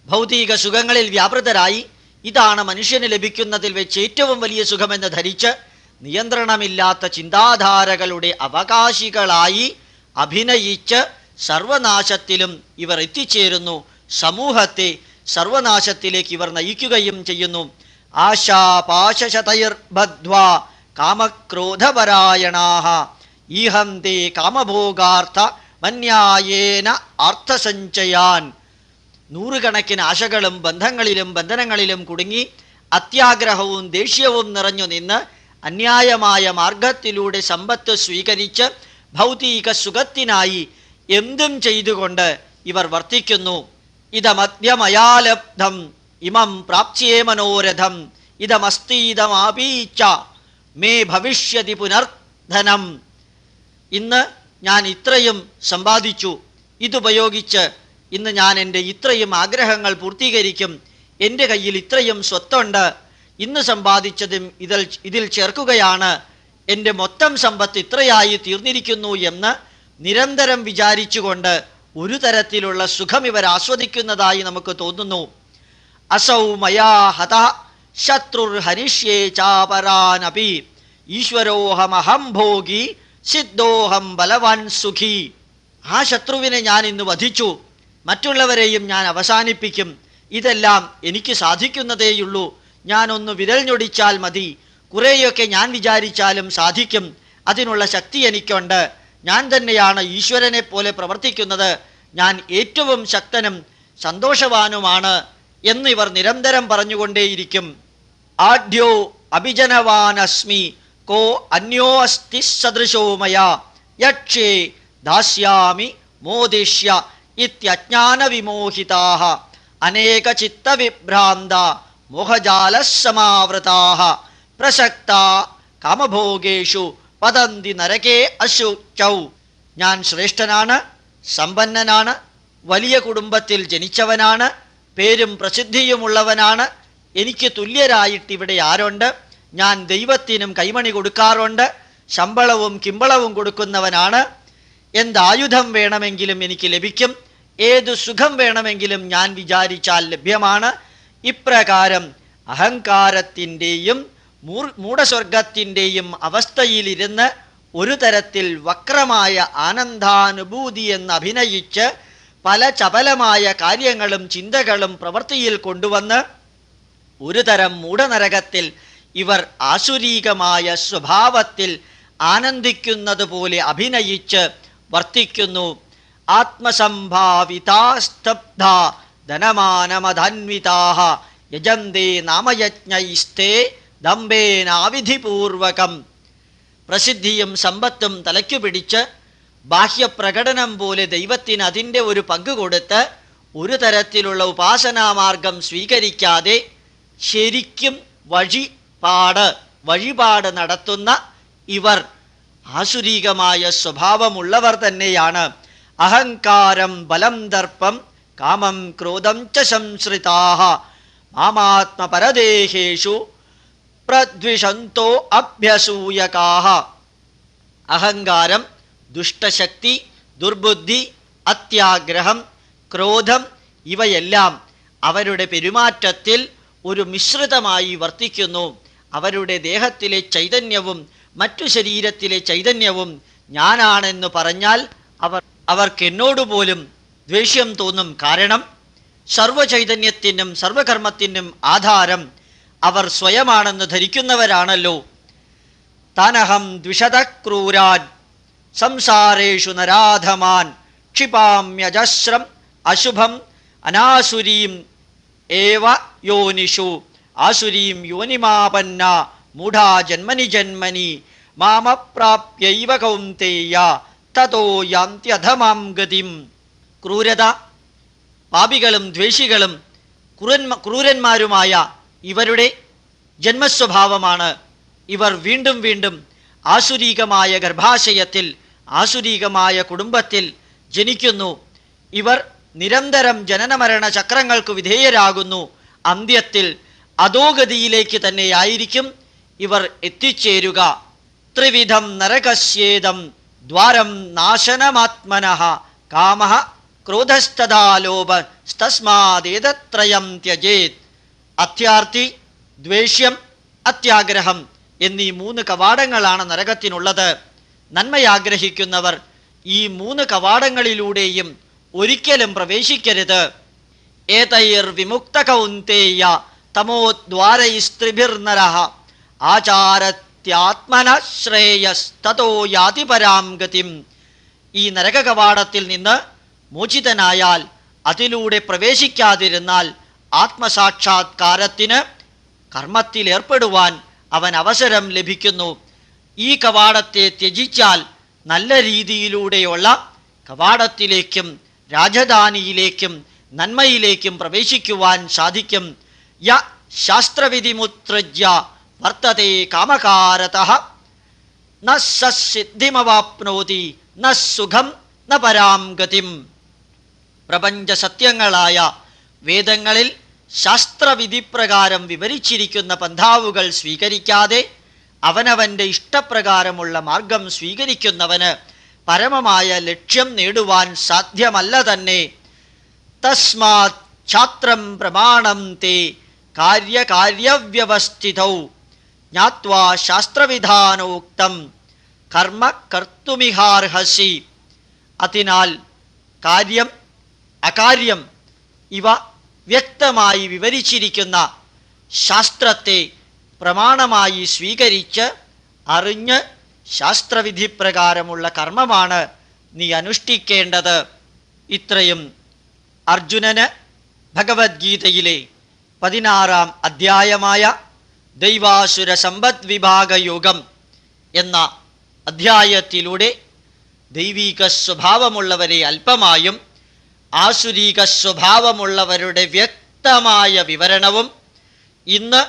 ഭൗതിക സുഖങ്ങളിൽ വ്യാപൃതരായി ഇതാണ് മനുഷ്യന് ലഭിക്കുന്നതിൽ വെച്ച് ഏറ്റവും വലിയ സുഖമെന്ന് ധരിച്ച് നിയന്ത്രണമില്ലാത്ത ചിന്താധാരകളുടെ അവകാശികളായി അഭിനയിച്ച് സർവനാശത്തിലും ഇവർ എത്തിച്ചേരുന്നു. സമൂഹത്തെ സർവനാശത്തിലേക്ക് ഇവർ നയിക്കുകയും ചെയ്യുന്നു. ആശാപാശശതൈർബദ്ധ്വാ കാമക്രോധപരായണാഃ ഈഹന്തി കാമഭോഗാർത്ഥ മന്യായേന അർത്ഥസഞ്ചയാൻ. നൂറുകണക്കിന് ആശകളും ബന്ധങ്ങളിലും ബന്ധനങ്ങളിലും കുടുങ്ങി അത്യാഗ്രഹവും ദേഷ്യവും നിറഞ്ഞു നിന്ന് അന്യായമായ മാർഗത്തിലൂടെ സമ്പത്ത് സ്വീകരിച്ച് ഭൗതിക സുഖത്തിനായി എന്തും ചെയ്തുകൊണ്ട് ഇവർ വർത്തിക്കുന്നു. ഇതമദ്യമയാലബ്ധം ഇമം പ്രാപ്സ്യേ മനോരഥം ഇതമസ്തീതമാപീച്ച മേ ഭവിഷ്യതി പുനർധനം. ഇന്ന് ഞാൻ ഇത്രയും സമ്പാദിച്ചു, ഇതുപയോഗിച്ച് ഇന്ന് ഞാൻ എൻ്റെ ഇത്രയും ആഗ്രഹങ്ങൾ പൂർത്തീകരിക്കും, എൻ്റെ കയ്യിൽ ഇത്രയും സ്വത്തുണ്ട്, ഇന്ന് സമ്പാദിച്ചതും ഇതിൽ ചേർക്കുകയാണ്, എൻ്റെ മൊത്തം സമ്പത്ത് ഇത്രയായി തീർന്നിരിക്കുന്നു എന്ന് നിരന്തരം വിചാരിച്ചുകൊണ്ട് ഒരു തരത്തിലുള്ള സുഖം ഇവർ ആസ്വദിക്കുന്നതായി നമുക്ക് തോന്നുന്നു. അസൗ മയാ ഹത ശത്രുർ ഹരിഷ്യേ ചാപരാനപി ഈശ്വരോഹമഹം ഭോഗി സിദ്ധോഹം ബലവാൻ സുഖി. ആ ശത്രുവിനെ ഞാൻ ഇന്ന് വധിച്ചു, മറ്റുള്ളവരെയും ഞാൻ അവസാനിപ്പിക്കും, ഇതെല്ലാം എനിക്ക് സാധിക്കുന്നതേയുള്ളൂ, ഞാനൊന്ന് വിരൽ ഞൊടിച്ചാൽ മതി, കുറേയൊക്കെ ഞാൻ വിചാരിച്ചാലും സാധിക്കും, അതിനുള്ള ശക്തി എനിക്കുണ്ട്, ഞാൻ തന്നെയാണ് ഈശ്വരനെ പോലെ പ്രവർത്തിക്കുന്നത്, ഞാൻ ഏറ്റവും ശക്തനും സന്തോഷവാനുമാണ് എന്നിവർ നിരന്തരം പറഞ്ഞുകൊണ്ടേയിരിക്കും. ആഢ്യോ അഭിജനവാനസ്മി കോ അന്യോ അസ്തി സദൃശോ മയാ യക്ഷേ ദാസ്യാമി മോദിഷ്യ ഇത്യജ്ഞാനവിമോഹിതാഃ അനേകചിത്തവിഭ്രാന്ത മോഹജാലസമാവൃതാഃ പ്രസക്താ കാമഭോഗേഷു പതന്തി നരകേ അശുചൗ. ഞാൻ ശ്രേഷ്ഠനാണ്, സമ്പന്നനാണ്, വലിയ കുടുംബത്തിൽ ജനിച്ചവനാണ്, പേരും പ്രസിദ്ധിയുമുള്ളവനാണ്, എനിക്ക് തുല്യരായിട്ട് ഇവിടെ ആരുണ്ട്, ഞാൻ ദൈവത്തിനും കൈമണി കൊടുക്കാറുണ്ട്, ശമ്പളവും കിമ്പളവും കൊടുക്കുന്നവനാണ്, എന്തായുധം വേണമെങ്കിലും എനിക്ക് ലഭിക്കും, ഏതു സുഖം വേണമെങ്കിലും ഞാൻ വിചാരിച്ചാൽ ലഭ്യമാണ്. ഇപ്രകാരം അഹങ്കാരത്തിൻ്റെയും മൂഢസ്വർഗത്തിൻ്റെയും അവസ്ഥയിലിരുന്ന് ഒരു തരത്തിൽ വക്രമായ ആനന്ദാനുഭൂതി എന്ന് അഭിനയിച്ച് പല ചപലമായ കാര്യങ്ങളും ചിന്തകളും പ്രവൃത്തിയിൽ കൊണ്ടുവന്ന് ഒരു തരം മൂഢനരകത്തിൽ ഇവർ ആസുരീകമായ സ്വഭാവത്തിൽ ആനന്ദിക്കുന്നത് പോലെ അഭിനയിച്ച് വർത്തിക്കുന്നു. ആത്മസംഭാവിതാസ്തബ്ധ ധനമാനമധാന്വിതാഃ യജന്തേ നാമയജ്ഞൈസ്തേ ദമ്പേനാവിധിപൂർവകം. പ്രസിദ്ധിയും സമ്പത്തും തലയ്ക്കു പിടിച്ച് ബാഹ്യപ്രകടനം പോലെ ദൈവത്തിന് അതിൻ്റെ ഒരു പങ്ക് കൊടുത്ത് ഒരു തരത്തിലുള്ള ഉപാസനാമാർഗം സ്വീകരിക്കാതെ ശരിക്കും വഴിപാട് നടത്തുന്ന ഇവർ ആസുരീകമായ സ്വഭാവമുള്ളവർ തന്നെയാണ്. അഹങ്കാരം ബലം ദർപ്പം കാമം ക്രോധം ച സംശ്രിതാഃ മാമാത്മപരദേഹേഷു പ്രദ്വിഷന്തോ അഭ്യസൂയകാഃ. അഹങ്കാരം, ദുഷ്ടശക്തി, ദുർബുദ്ധി, അത്യാഗ്രഹം, ക്രോധം ഇവയെല്ലാം അവരുടെ പെരുമാറ്റത്തിൽ ഒരു മിശ്രിതമായി വർത്തിക്കുന്നു. അവരുടെ ദേഹത്തിലെ ചൈതന്യവും മറ്റു ശരീരത്തിലെ ചൈതന്യവും ഞാനാണെന്ന് പറഞ്ഞാൽ അവർക്കെന്നോടുപോലും ദ്വേഷ്യം തോന്നും. കാരണം സർവചൈതന്യത്തിനും സർവകർമ്മത്തിനും ആധാരം അവർ സ്വയമാണെന്ന് ധരിക്കുന്നവരാണല്ലോ. താനഹം ദ്വിഷത ക്രൂരാൻ സംസാരേഷു നരാധമാൻ ക്ഷിപാമ്യജസ്രം അശുഭം അനാസുരീം ഏവ യോനിഷു ആസുരീം യോനിമാപന്ന മൂഢാ ജന്മനി ജന്മനി മാമപ്രാപ്യൈവ കൗന്തേയ തതോ യാന്ത്യധമാം ഗതിം. ക്രൂരത, പാപികളും ദ്വേഷികളും ക്രൂരന്മാരുമായ ഇവരുടെ ജന്മസ്വഭാവമാണ്. ഇവർ വീണ്ടും വീണ്ടും ആസുരീകമായ ഗർഭാശയത്തിൽ ആസുരീകമായ കുടുംബത്തിൽ ജനിക്കുന്നു. ഇവർ നിരന്തരം ജനനമരണ ചക്രങ്ങൾക്ക് വിധേയരാകുന്നു. അന്ത്യത്തിൽ അധോഗതിയിലേക്ക് തന്നെയായിരിക്കും ഇവർ എത്തിച്ചേരുക. ത്രിവിധം നരകസ്യേദം ദ്വാരം നാശനമാത്മനഃ കാമഃ ക്രോധസ്തഥാ ലോഭസ്തസ്മാദേതത്രയം ത്യജേത്. അത്യാർത്തി, ദ്വേഷ്യം, അത്യാഗ്രഹം എന്നീ 3 കവാടങ്ങളാണ് നരകത്തിനുള്ളത്. നന്മയാഗ്രഹിക്കുന്നവർ ഈ 3 കവാടങ്ങളിലൂടെയും ഒരിക്കലും പ്രവേശിക്കരുത്. ഏതൈർ വിമുക്ത കൗന്തേയ തമോദ്വാരൈസ്ത്രിഭിർനരഃ ആചാരത്യാത്മന ശ്രേയസ്തതോ യാതി പരാം ഗതിം. ഈ നരക കവാടത്തിൽ നിന്ന് മോചിതനായാൽ, അതിലൂടെ പ്രവേശിക്കാതിരുന്നാൽ ആത്മസാക്ഷാത്കാരത്തിന് കർമ്മത്തിലേർപ്പെടുവാൻ അവൻ അവസരം ലഭിക്കുന്നു. ഈ കവാടത്തെ ത്യജിച്ചാൽ നല്ല രീതിയിലൂടെയുള്ള കവാടത്തിലേക്കും രാജധാനിയിലേക്കും നന്മയിലേക്കും പ്രവേശിക്കുവാൻ സാധിക്കും. യ ശാസ്ത്രവിധിമുത്സൃജ്യ വർത്തതേ കാമകാരതഃ ന സിദ്ധിമവാപ്നോതി ന സുഖം ന പരാം ഗതിം. പ്രപഞ്ച സത്യങ്ങളായ വേദങ്ങളിൽ ശാസ്ത്രവിധിപ്രകാരം വിവരിച്ചിരിക്കുന്ന പന്ഥാവുകൾ സ്വീകരിക്കാതെ അവനവൻ്റെ ഇഷ്ടപ്രകാരമുള്ള മാർഗം സ്വീകരിക്കുന്നവന് പരമമായ ലക്ഷ്യം നേടുവാൻ സാധ്യമല്ല തന്നെ. തസ്മാത് ഛാത്രം പ്രമാണം തേ കാര്യകാര്യവ്യവസ്ഥിതൗ ജ്ഞാത്വാ ശാസ്ത്രവിധാനോക്തം കർമ്മ കർത്തുമിഹാർഹസി. അതിനാൽ കാര്യം അകാര്യം ഇവ വ്യക്തമായി വിവരിച്ചിരിക്കുന്ന ശാസ്ത്രത്തെ പ്രമാണമായി സ്വീകരിച്ച് അറിഞ്ഞ് ശാസ്ത്രവിധിപ്രകാരമുള്ള കർമ്മമാണ് നീ അനുഷ്ഠിക്കേണ്ടത്. ഇത്രയും അർജുനന് ഭഗവത്ഗീതയിലെ 16-ാം അധ്യായമായ ദൈവാസുര സമ്പദ് വിഭാഗയോഗം എന്ന അധ്യായത്തിലൂടെ ദൈവീക സ്വഭാവമുള്ളവരെ അല്പമായും ആസുരീക സ്വഭാവമുള്ളവരുടെ വ്യക്തമായ വിവരണവും, ഇന്ന്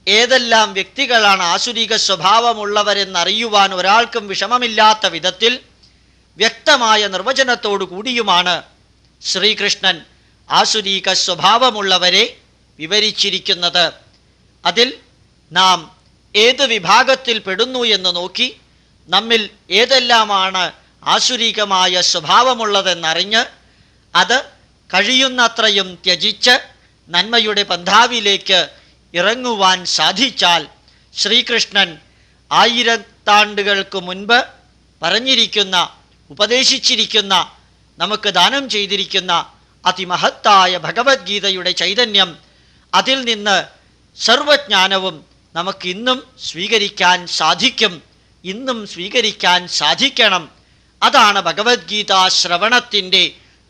ഏതെല്ലാം വ്യക്തികളാണ് ആസുരീക സ്വഭാവമുള്ളവരെന്നറിയുവാൻ ഒരാൾക്കും വിഷമമില്ലാത്ത വിധത്തിൽ വ്യക്തമായ നിർവചനത്തോടു കൂടിയുമാണ് ശ്രീകൃഷ്ണൻ ആസുരീക സ്വഭാവമുള്ളവരെ വിവരിച്ചിരിക്കുന്നത്. അതിൽ നാം ഏത് വിഭാഗത്തിൽ പെടുന്നു എന്ന് നോക്കി നമ്മിൽ ഏതെല്ലാമാണ് ആസുരീകമായ സ്വഭാവമുള്ളതെന്നറിഞ്ഞ് അത് കഴിയുന്നത്രയും ത്യജിച്ച് നന്മയുടെ പന്ഥാവിലേക്ക് ഇറങ്ങുവാൻ സാധിച്ചാൽ ശ്രീകൃഷ്ണൻ 1000 ആണ്ടുകൾക്ക് മുൻപ് പറഞ്ഞിരിക്കുന്ന, ഉപദേശിച്ചിരിക്കുന്ന, നമുക്ക് ദാനം ചെയ്തിരിക്കുന്ന അതിമഹത്തായ ഭഗവത്ഗീതയുടെ ചൈതന്യം, അതിൽ നിന്ന് സർവജ്ഞാനവും നമുക്കിന്നും സ്വീകരിക്കാൻ സാധിക്കും. ഇന്നും സ്വീകരിക്കാൻ സാധിക്കണം. അതാണ് ഭഗവത്ഗീതാ ശ്രവണത്തിൻ്റെ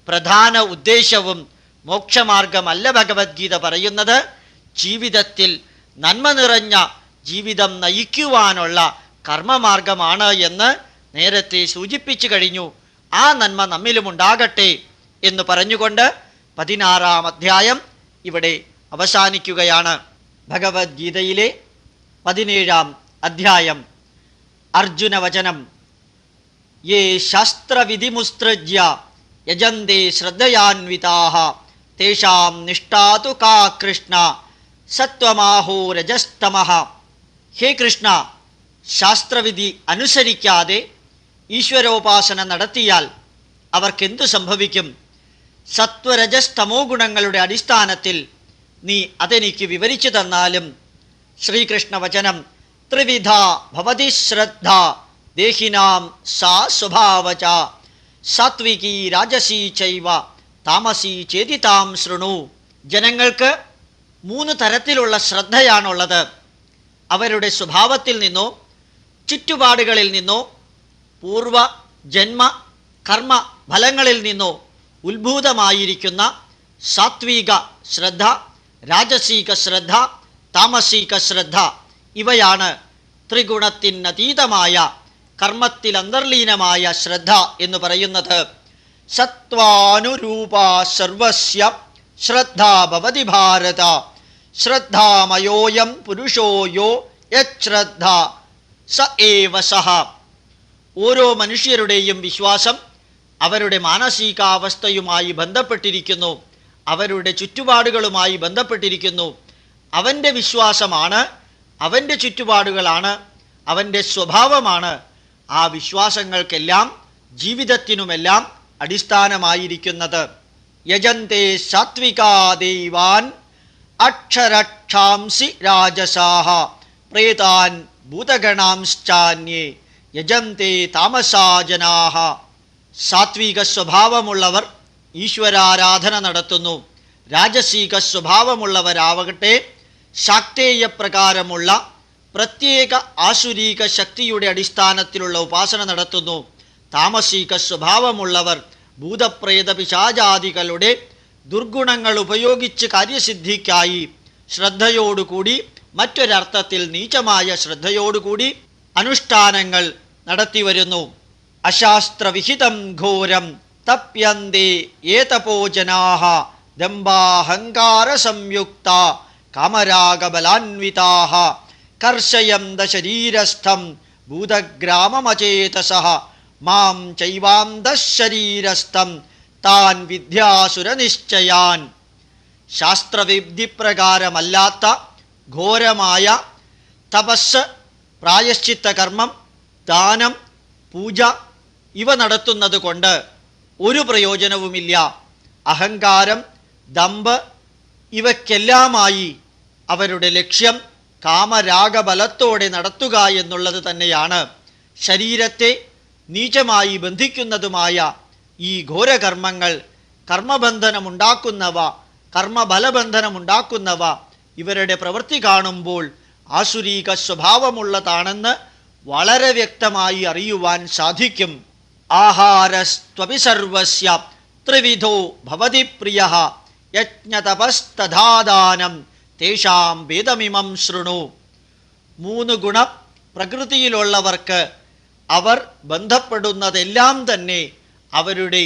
പ്രധാന ഉദ്ദേശവും. മോക്ഷമാർഗമല്ല ഭഗവത്ഗീത പറയുന്നത്. ജീവിതത്തിൽ നന്മ നിറഞ്ഞ ജീവിതം നയിക്കുവാനുള്ള കർമ്മമാർഗമാണ് എന്ന് നേരത്തെ സൂചിപ്പിച്ചു കഴിഞ്ഞു. ആ നന്മ നമ്മിലുമുണ്ടാകട്ടെ എന്ന് പറഞ്ഞുകൊണ്ട് 16-ാം അധ്യായം ഇവിടെ അവസാനിക്കുകയാണ്. ഭഗവത്ഗീതയിലെ 17-ാം അധ്യായം അർജുനവചനം. യേ ശാസ്ത്രവിധിമുത്സൃജ്യ യജന്തേ ശ്രദ്ധയാന്വിതാഃ തേഷാം നിഷ്ഠാതു കാ കൃഷ്ണ സത്വമാഹോ രജസ്തമഃ. ഹേ കൃഷ്ണ, ശാസ്ത്രവിധി അനുസരിക്കാതെ ഈശ്വരോപാസന നടത്തിയാൽ അവർക്കെന്തു സംഭവിക്കും? സത്വരജസ്തമോ ഗുണങ്ങളുടെ അടിസ്ഥാനത്തിൽ നീ അതെനിക്ക് വിവരിച്ചു തന്നാലും. ശ്രീകൃഷ്ണ വചനം. ത്രിവിധ ഭവതി ശ്രദ്ധ ദേഹിനാം സാ സ്വഭാവച സാത്വികീ രാജസീ ചൈവ താമസീ ചേതിതാം ശൃണു. ജനങ്ങൾക്ക് 3 തരത്തിലുള്ള ശ്രദ്ധയാണുള്ളത്. അവരുടെ സ്വഭാവത്തിൽ നിന്നോ ചുറ്റുപാടുകളിൽ നിന്നോ പൂർവ ജന്മ കർമ്മ ഫലങ്ങളിൽ നിന്നോ ഉത്ഭൂതമായിരിക്കുന്ന സാത്വിക ശ്രദ്ധ, രാജസീക ശ്രദ്ധ, താമസീക ശ്രദ്ധ. ഇവയാണ് ത്രിഗുണത്തിനതീതമായ കർമ്മത്തിൽ അന്തർലീനമായ ശ്രദ്ധ എന്ന് പറയുന്നത്. സത്വാനുരൂപ സർവസ്യ ശ്രദ്ധ ഭവതി ഭാരത ശ്രദ്ധാമയോയം പുരുഷോ യോ യശ്രദ്ധ സ ഏവ സഹ. ഓരോ മനുഷ്യരുടെയും വിശ്വാസം അവരുടെ മാനസികാവസ്ഥയുമായി ബന്ധപ്പെട്ടിരിക്കുന്നു, അവരുടെ ചുറ്റുപാടുകളുമായി ബന്ധപ്പെട്ടിരിക്കുന്നു. അവൻ്റെ വിശ്വാസമാണ് അവൻ്റെ ചുറ്റുപാടുകളാണ്, അവൻ്റെ സ്വഭാവമാണ് ആ വിശ്വാസങ്ങൾക്കെല്ലാം ജീവിതത്തിനുമെല്ലാം അടിസ്ഥാനമായിരിക്കുന്നത്. യജന്തേ സാത്വികാ ദൈവാൻ അക്ഷരക്ഷാംസി രാജസാഹ പ്രേതാൻ ഭൂതഗണാംശ്ചാന്യേ യജന്തേ താമസാ ജനാഹ. സാത്വിക സ്വഭാവമുള്ളവർ ഈശ്വരാരാധന നടത്തുന്നു. രാജസീക സ്വഭാവമുള്ളവരാവട്ടെ ശാക്തേയപ്രകാരമുള്ള പ്രത്യേക ആസുരീക ശക്തിയുടെ അടിസ്ഥാനത്തിലുള്ള ഉപാസന നടത്തുന്നു. താമസിക സ്വഭാവമുള്ളവർ ഭൂതപ്രേത പിശാചാദികളുടെ ദുർഗുണങ്ങൾ ഉപയോഗിച്ച് കാര്യസിദ്ധിക്കായി ശ്രദ്ധയോടുകൂടി, മറ്റൊരർത്ഥത്തിൽ നീചമായ ശ്രദ്ധയോടുകൂടി അനുഷ്ഠാനങ്ങൾ നടത്തിവരുന്നു. അശാസ്ത്രവിഹിതം ഘോരം തപ്യന്തേ ഏതപോജനാഹ ദംഭാഹങ്കാര സംയുക്ത കാമരാഗബലാന്വിതാഹ കർഷയന്ത ശരീരസ്ഥം ഭൂതഗ്രാമമചേതസഃ മാം ചൈവാന്തഃശരീരസ്ഥം താൻ വിദ്യാസുരനിശ്ചയാൻ. ശാസ്ത്രവിധിപ്രകാരമല്ലാത്ത ഘോരമായ തപസ്, പ്രായശ്ചിത്ത കർമ്മം, ദാനം, പൂജ ഇവ നടത്തുന്നത് കൊണ്ട് ഒരു പ്രയോജനവുമില്ല. അഹങ്കാരം, ദമ്പ് ഇവയ്ക്കെല്ലാമായി അവരുടെ ലക്ഷ്യം കാമരാഗബലത്തോടെ നടത്തുക എന്നുള്ളത് തന്നെയാണ്. ശരീരത്തെ നീചമായി ബന്ധിക്കുന്നതുമായ ഈ ഘോരകർമ്മങ്ങൾ കർമ്മബന്ധനമുണ്ടാക്കുന്നവ, കർമ്മബലബന്ധനമുണ്ടാക്കുന്നവ ഇവരുടെ പ്രവൃത്തി കാണുമ്പോൾ ആസുരീക സ്വഭാവമുള്ളതാണെന്ന് വളരെ വ്യക്തമായി അറിയുവാൻ സാധിക്കും. ആഹാരസ്ത്വപി സർവസ്യ ത്രിവിധോ ഭവതി പ്രിയഃ യജ്ഞതപസ്തഥാദാനം തേഷാം വേദമിമം ശൃണു. 3 ഗുണം പ്രകൃതിയിലുള്ളവർക്ക് അവർ ബന്ധപ്പെടുന്നതെല്ലാം തന്നെ അവരുടെ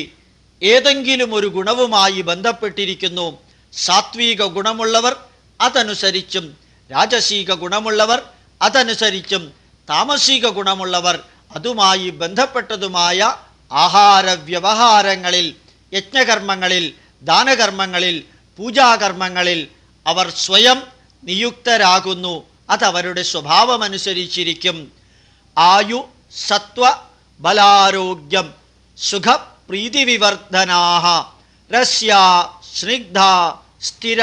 ഏതെങ്കിലും ഒരു ഗുണവുമായി ബന്ധപ്പെട്ടിരിക്കുന്നു. സാത്വിക ഗുണമുള്ളവർ അതനുസരിച്ചും, രാജസീക ഗുണമുള്ളവർ അതനുസരിച്ചും, താമസിക ഗുണമുള്ളവർ അതുമായി ബന്ധപ്പെട്ടതുമായ ആഹാരവ്യവഹാരങ്ങളിൽ, യജ്ഞകർമ്മങ്ങളിൽ, ദാനകർമ്മങ്ങളിൽ, പൂജാകർമ്മങ്ങളിൽ അവർ സ്വയം നിയുക്തരാകുന്നു. അതവരുടെ സ്വഭാവമനുസരിച്ചിരിക്കും. ആയു, സത്വ, ബലാരോഗ്യം, സുഖപ്രീതിവിവർധനാഃ രസ്യ സ്നിഗ്ധ സ്ഥിര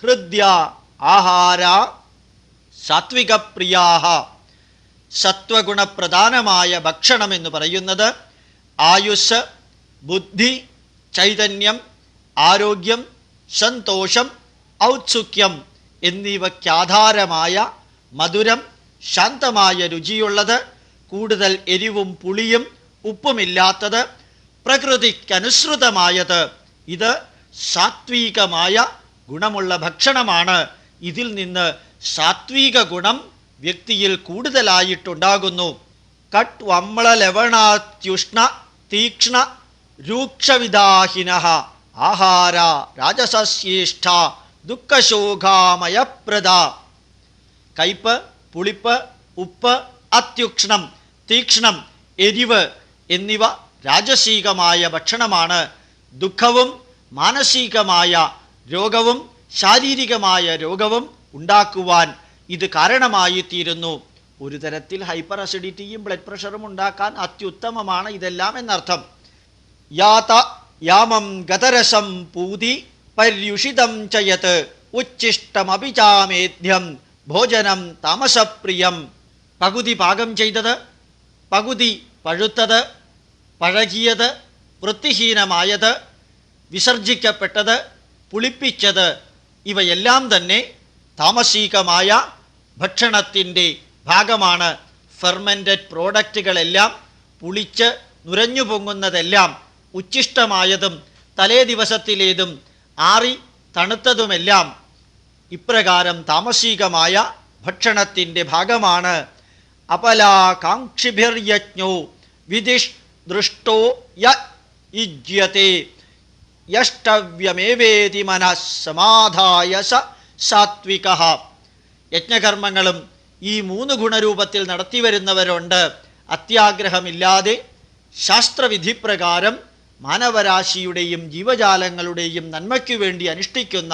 ഹൃദ്യ ആഹാര സാത്വികപ്രിയാഃ. സത്വഗുണപ്രധാനമായ ഭക്ഷണം എന്ന് പറയുന്നത് ആയുസ്, ബുദ്ധി, ചൈതന്യം, ആരോഗ്യം, സന്തോഷം, ഔത്സുക്യം എന്നിവയ്ക്കാധാരമായ മധുരം, ശാന്തമായ രുചിയുള്ളത്, കൂടുതൽ എരിവും പുളിയും ഉപ്പുമില്ലാത്തത്, പ്രകൃതിക്കനുസൃതമായത്, ഇത് സാത്വികമായ ഗുണമുള്ള ഭക്ഷണമാണ്. ഇതിൽ നിന്ന് സാത്വിക ഗുണം വ്യക്തിയിൽ കൂടുതലായിട്ടുണ്ടാകുന്നു. കട്ട് വമ്ല ലവണാത്യുഷ്ണ തീക്ഷ്ണ രൂക്ഷവിദാഹിനഃ ആഹാര രാജസസ്യേഷ്ഠ ദുഃഖശോകാമയപ്രദ. കയ്പ്, പുളിപ്പ്, ഉപ്പ്, അത്യുക്ഷ്ണം, തീക്ഷ്ണം, എരിവ് എന്നിവ രാജസീകമായ ഭക്ഷണമാണ്. ദുഃഖവും മാനസികമായ രോഗവും ശാരീരികമായ രോഗവും ഉണ്ടാക്കുവാൻ ഇത് കാരണമായിത്തീരുന്നു. ഒരു തരത്തിൽ ഹൈപ്പർ അസിഡിറ്റിയും ബ്ലഡ് പ്രഷറും ഉണ്ടാക്കാൻ അത്യുത്തമമാണ് ഇതെല്ലാം എന്നർത്ഥം. യാത യാമം ഗതരസം പൂതി പര്യുഷിതം ചയത് ഉച്ഛിഷ്ടമഭിചാമേധ്യം ഭോജനം താമസപ്രിയം. പകുതി പാകം ചെയ്തത്, പകുതി പഴുത്തത്, പഴകിയത്, വൃത്തിഹീനമായത്, വിസർജിക്കപ്പെട്ടത്, പുളിപ്പിച്ചത് ഇവയെല്ലാം തന്നെ താമസികമായ ഭക്ഷണത്തിൻ്റെ ഭാഗമാണ്. ഫെർമെൻറ്റഡ് പ്രോഡക്റ്റുകളെല്ലാം, പുളിച്ച് നുരഞ്ഞു പൊങ്ങുന്നതെല്ലാം, ഉച്ഛിഷ്ടമായതും തലേ ദിവസത്തിലേതും ആറി തണുത്തതുമെല്ലാം ഇപ്രകാരം താമസികമായ ഭക്ഷണത്തിൻ്റെ ഭാഗമാണ്. അപലാകാംക്ഷിഭിർയജ്ഞോ വിധിഷ് ദൃഷ്ടോ യുജ്യത്തെ യഷ്ടവ്യമേവേതി മനഃ സമാധായ സ സാത്വികഃ. യജ്ഞകർമ്മങ്ങളും ഈ 3 ഗുണരൂപത്തിൽ നടത്തിവരുന്നവരുണ്ട്. അത്യാഗ്രഹമില്ലാതെ ശാസ്ത്രവിധിപ്രകാരം മാനവരാശിയുടെയും ജീവജാലങ്ങളുടെയും നന്മയ്ക്കു വേണ്ടി അനുഷ്ഠിക്കുന്ന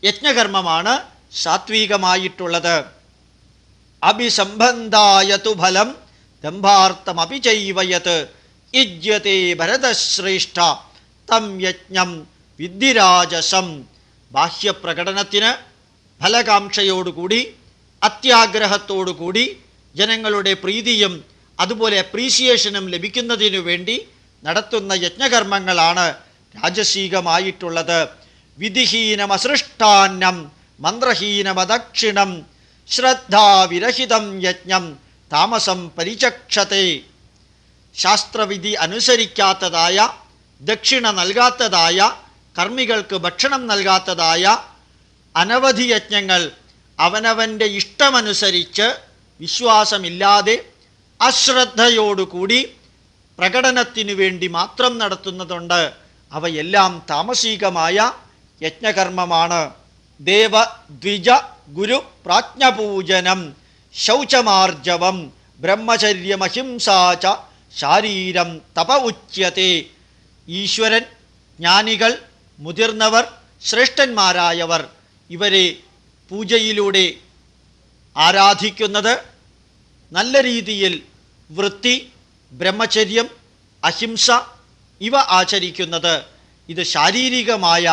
യജ്ഞകർമ്മമാണ് സാത്വികമായിട്ടുള്ളത്. അഭിസംബന്ധായതു ഫലം ദംഭാർത്ഥമപി ചൈവയത് യുജ്യത്തെ ഭരതശ്രേഷ്ഠ തം യജ്ഞം വിദ്ധിരാജസം. ബാഹ്യപ്രകടനത്തിന് ഫലകാംക്ഷയോടുകൂടി അത്യാഗ്രഹത്തോടുകൂടി ജനങ്ങളുടെ പ്രീതിയും അതുപോലെ അപ്രീസിയേഷനും ലഭിക്കുന്നതിനു വേണ്ടി നടത്തുന്ന യജ്ഞകർമ്മങ്ങളാണ് രാജസീകമായിട്ടുള്ളത്. വിധിഹീനമസൃഷ്ടാന്നം മന്ത്രഹീനമദക്ഷിണം ശ്രദ്ധാവിരഹിതം യജ്ഞം താമസം പരിചക്ഷത്തെ. ശാസ്ത്രവിധി അനുസരിക്കാത്തതായ, ദക്ഷിണ നൽകാത്തതായ, കർമ്മികൾക്ക് ഭക്ഷണം നൽകാത്തതായ അനവധി യജ്ഞങ്ങൾ അവനവൻ്റെ ഇഷ്ടമനുസരിച്ച് വിശ്വാസമില്ലാതെ അശ്രദ്ധയോടുകൂടി പ്രകടനത്തിനു വേണ്ടി മാത്രം നടത്തുന്നതുണ്ട്. അവയെല്ലാം താമസികമായ യജ്ഞകർമ്മമാണ്. ദേവ ദ്വിജ ഗുരു പ്രാജ്ഞപൂജനം ശൗചമാർജവം ബ്രഹ്മചര്യമഹിംസാച ശാരീരം തപ ഉച്യത്തെ. ഈശ്വരൻ, ജ്ഞാനികൾ, മുതിർന്നവർ, ശ്രേഷ്ഠന്മാരായവർ ഇവരെ പൂജയിലൂടെ ആരാധിക്കുന്നത്, നല്ല രീതിയിൽ വൃത്തി, ബ്രഹ്മചര്യം, അഹിംസ ഇവ ആചരിക്കുന്നത് ഇത് ശാരീരികമായ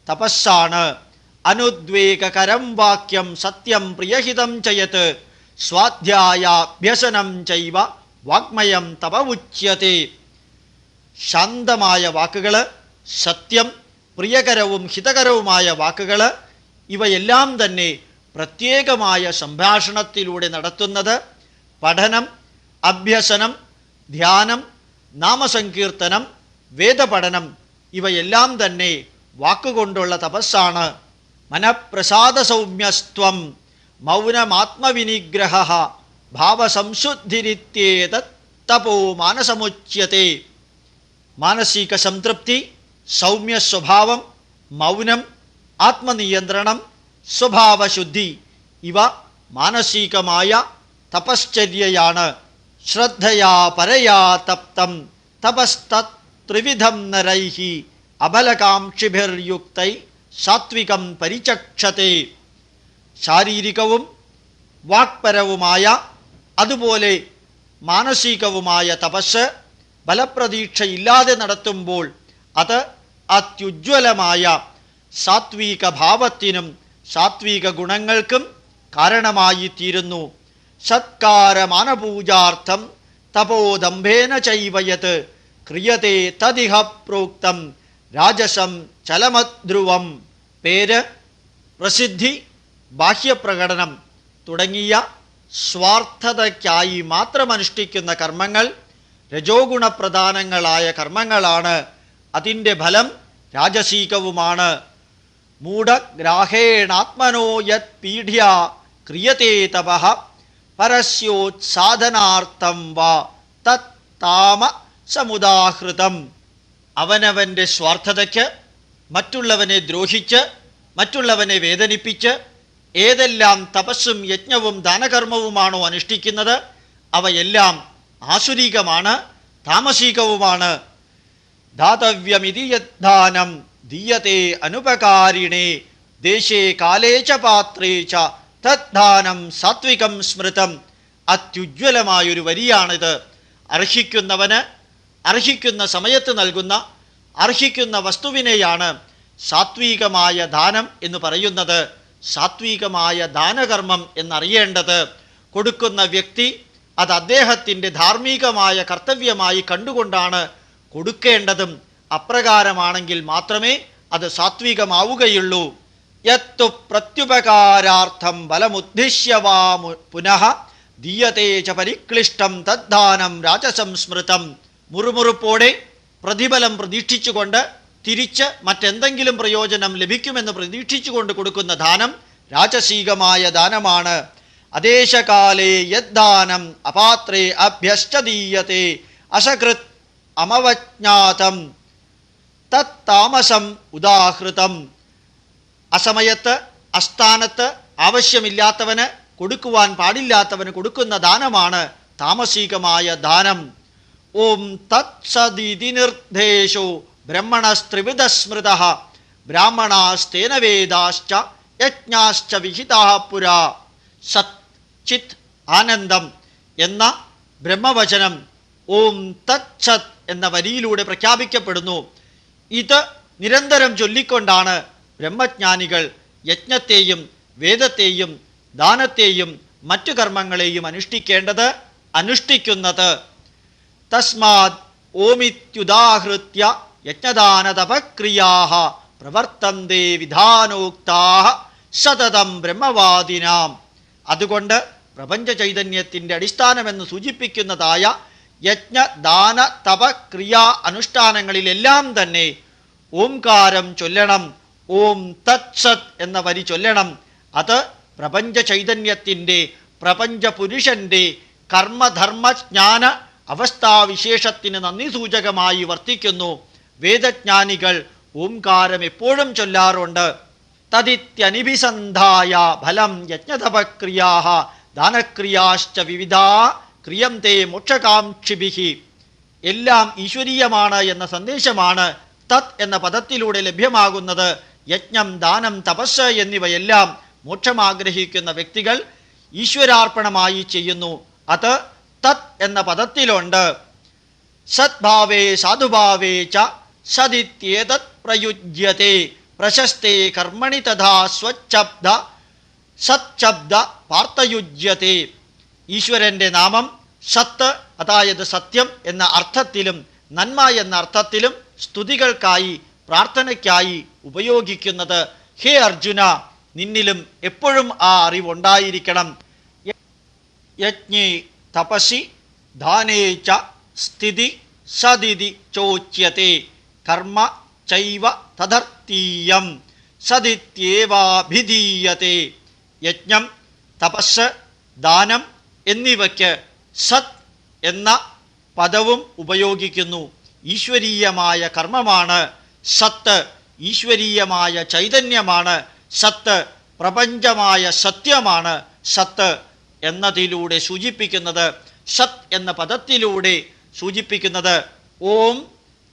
തപസ്സാണ്. അനുദ്വേഗകരം വാക്യം സത്യം പ്രിയഹിതം ചയത് സ്വാധ്യായാഭ്യസനം ചൈവ വാഗ്മയം തപ ഉച്യത്തെ. ശാന്തമായ വാക്കുകൾ, സത്യം, പ്രിയകരവും ഹിതകരവുമായ വാക്കുകൾ ഇവയെല്ലാം തന്നെ പ്രത്യേകമായ സംഭാഷണത്തിലൂടെ നടത്തുന്നത് പഠനം, അഭ്യസനം, ധ്യാനം, നാമസങ്കീർത്തനം, വേദപഠനം ഇവയെല്ലാം തന്നെ വാക്കുകൊണ്ടുള്ള തപസ്സാണ്. മനഃപ്രസാദ സൗമ്യസ്ത്വം മൗനമാത്മവിനിഗ്രഹ ഭാവസംശുദ്ധിരിത്യേതത് തപോ മാനസമുച്യത്തെ. മാനസിക സംതൃപ്തി, സൗമ്യ സ്വഭാവം, മൗനം, ആത്മനിയന്ത്രണം, സ്വഭാവശുദ്ധി ഇവ മാനസികമായ തപശ്ചര്യയാണ്. ശ്രദ്ധയാ പരയാ തപ്തം തപസ്തത് ത്രിവിധം നരൈഹി അബലകാംക്ഷിഭിർയുക്തൈ സാത്വികം പരിചക്ഷത്തെ. ശാരീരികവും വാക്പരവുമായ അതുപോലെ മാനസികവുമായ തപസ് ബലപ്രതീക്ഷയില്ലാതെ നടത്തുമ്പോൾ അത് അത്യുജ്വലമായ സാത്വിക ഭാവത്തിനും സാത്വിക ഗുണങ്ങൾക്കും കാരണമായി തീരുന്നു. സത്കാരമാനപൂജാർത്ഥം തപോദംഭേന ചൈവയത് ക്രിയത്തെ തദിഹ പ്രോക്തം രാജസം ചലമദ്ധ്രുവം. പേര്, പ്രസിദ്ധി, ബാഹ്യപ്രകടനം തുടങ്ങിയ സ്വാർത്ഥതയ്ക്കായി മാത്രം അനുഷ്ഠിക്കുന്ന കർമ്മങ്ങൾ രജോ ഗുണപ്രധാനങ്ങളായ കർമ്മങ്ങളാണ്. അതിൻ്റെ ഫലം രാജസീകവുമാണ്. മൂഢഗ്രാഹേണാത്മനോ യത് പീഡ്യ ക്രിയത്തെ തപഃ പരസ്യോത്സാധനാർത്ഥം വാ തത് താമ സമുദാഹൃതം. അവനവൻ്റെ സ്വാർത്ഥതയ്ക്ക് മറ്റുള്ളവനെ ദ്രോഹിച്ച് മറ്റുള്ളവനെ വേദനിപ്പിച്ച് ഏതെല്ലാം തപസ്സും യജ്ഞവും ദാനകർമ്മവുമാണോ അനുഷ്ഠിക്കുന്നത് അവയെല്ലാം ആസുരികമാണ്, താമസികവുമാണ്. ദാതവ്യമിതി യദ്ദാനം ദീയത്തെ അനുപകാരിണേ ദേശേ കാലേ ച പാത്രേ ച തദ്ദാനം സാത്വികം സ്മൃതം. അത്യുജ്വലമായൊരു വരിയാണിത്. അർഹിക്കുന്നവന് അർഹിക്കുന്ന സമയത്ത് നൽകുന്ന അർഹിക്കുന്ന വസ്തുവിനെയാണ് സാത്വികമായ ദാനം എന്ന് പറയുന്നത്. സാത്വികമായ ദാനകർമ്മം എന്നറിയേണ്ടത് കൊടുക്കുന്ന വ്യക്തി അത് അദ്ദേഹത്തിൻ്റെ ധാർമ്മികമായ കർത്തവ്യമായി കണ്ടുകൊണ്ടാണ് കൊടുക്കേണ്ടതും. അപ്രകാരമാണെങ്കിൽ മാത്രമേ അത് സാത്വികമാവുകയുള്ളൂ. യത്തു പ്രത്യുപകാരാർത്ഥം ബലമുദ്ദിശ്യ വാ പുനഃ ദീയത്തെ ച പരിക്ലിഷ്ടം തദ്ദാനം രാജസംസ്മൃതം. മുറുമുറുപ്പോടെ പ്രതിഫലം പ്രതീക്ഷിച്ചുകൊണ്ട് തിരിച്ച് മറ്റെന്തെങ്കിലും പ്രയോജനം ലഭിക്കുമെന്ന് പ്രതീക്ഷിച്ചുകൊണ്ട് കൊടുക്കുന്ന ദാനം രാജസീകമായ ദാനമാണ്. അദേശകാലേ യദ്ദാനം അപാത്രേ അഭ്യശ്ച ദീയത്തെ അസകൃത് അമവജ്ഞാതം തത്താമസം ഉദാഹൃതം. അസമയത്ത്, അസ്ഥാനത്ത്, ആവശ്യമില്ലാത്തവന് കൊടുക്കുവാൻ പാടില്ലാത്തവന് കൊടുക്കുന്ന ദാനമാണ് താമസികമായ ദാനം. ഓം തത്സദിതി നിർദ്ദേശോ ബ്രഹ്മണസ്ത്രിവിധസ്മൃതഃ ബ്രാഹ്മണാസ്തേന വേദാശ്ച യജ്ഞാശ്ച വിഹിതാഃ പുരാ. സത്, ചിത്, ആനന്ദം എന്ന ബ്രഹ്മവചനം ഓം തത്സത് എന്ന വരിയിലൂടെ പ്രഖ്യാപിക്കപ്പെടുന്നു. ഇത് നിരന്തരം ചൊല്ലിക്കൊണ്ടാണ് ബ്രഹ്മജ്ഞാനികൾ യജ്ഞത്തെയും വേദത്തെയും ദാനത്തെയും മറ്റു കർമ്മങ്ങളെയും അനുഷ്ഠിക്കുന്നത്. തസ്മാത് ഓമിത്യുദാഹൃത്യ യജ്ഞദാനതപക്രിയാഃ പ്രവർത്തന്തേ വിധാനോക്താഃ സതതം ബ്രഹ്മവാദിനാം. അതുകൊണ്ട് പ്രപഞ്ച ചൈതന്യത്തിൻ്റെ അടിസ്ഥാനമെന്ന് സൂചിപ്പിക്കുന്നതായ യജ്ഞദാന തപക്രിയാ അനുഷ്ഠാനങ്ങളിലെല്ലാം തന്നെ ഓംകാരം ചൊല്ലണം. ഓം തത്സത് എന്ന വരി ചൊല്ലണം. അത് പ്രപഞ്ച ചൈതന്യത്തിൻ്റെ, പ്രപഞ്ച പുരുഷൻ്റെ കർമ്മധർമ്മജ്ഞാന അവസ്ഥാവിശേഷത്തിന് നന്ദി സൂചകമായി വർത്തിക്കുന്നു. വേദജ്ഞാനികൾ ഓംകാരം എപ്പോഴും ചൊല്ലാറുണ്ട്. തദിത്യനിഭിസന്ധായ ഫലം യജ്ഞതപക്രിയാഃ ദാനക്രിയാശ്ച വിവിധാ ക്രിയന്തേ മോക്ഷകാംക്ഷിഭിഃ. എല്ലാം ഈശ്വരീയമാണ് എന്ന സന്ദേശമാണ് തത് എന്ന പദത്തിലൂടെ ലഭ്യമാകുന്നത്. യജ്ഞം, ദാനം, തപസ് എന്നിവയെല്ലാം മോക്ഷമാഗ്രഹിക്കുന്ന വ്യക്തികൾ ഈശ്വരാർപ്പണമായി ചെയ്യുന്നു. അത് തത് എന്ന പദത്തിലുണ്ട്. സദ്ഭാവേ സാധുഭാവേ ച സദിത്യേതത് പ്രയുജ്യത്തെ പ്രശസ്തേ കർമ്മണി തഥാ സ്വച്ഛബ്ദ സച്ഛബ്ദ പാർത്ഥയുജ്യത്തെ. ഈശ്വരൻ്റെ നാമം സത്ത്, അതായത് സത്യം എന്ന അർത്ഥത്തിലും നന്മ എന്ന അർത്ഥത്തിലും സ്തുതികൾക്കായി, പ്രാർത്ഥനയ്ക്കായി ഉപയോഗിക്കുന്നത്. ഹേ അർജുന, നിന്നിലും എപ്പോഴും ആ അറിവുണ്ടായിരിക്കണം. യജ്ഞേ തപസി ദാനേ ച സ്ഥിതി സദിതി ചോച്യത്തെ കർമ്മ ചൈവ തദർത്ഥീയം സദിത്യേവാഭിധീയത്തെ. യജ്ഞം, തപസ്, ദാനം എന്നിവയ്ക്ക് സത് എന്ന പദവും ഉപയോഗിക്കുന്നു. ഈശ്വരീയമായ കർമ്മമാണ് സത്ത്, ഈശ്വരീയമായ ചൈതന്യമാണ് സത്ത്, പ്രപഞ്ചമായ സത്യമാണ് സത്ത് എന്നതിലൂടെ സൂചിപ്പിക്കുന്നത്. സത് എന്ന പദത്തിലൂടെ സൂചിപ്പിക്കുന്നത് ഓം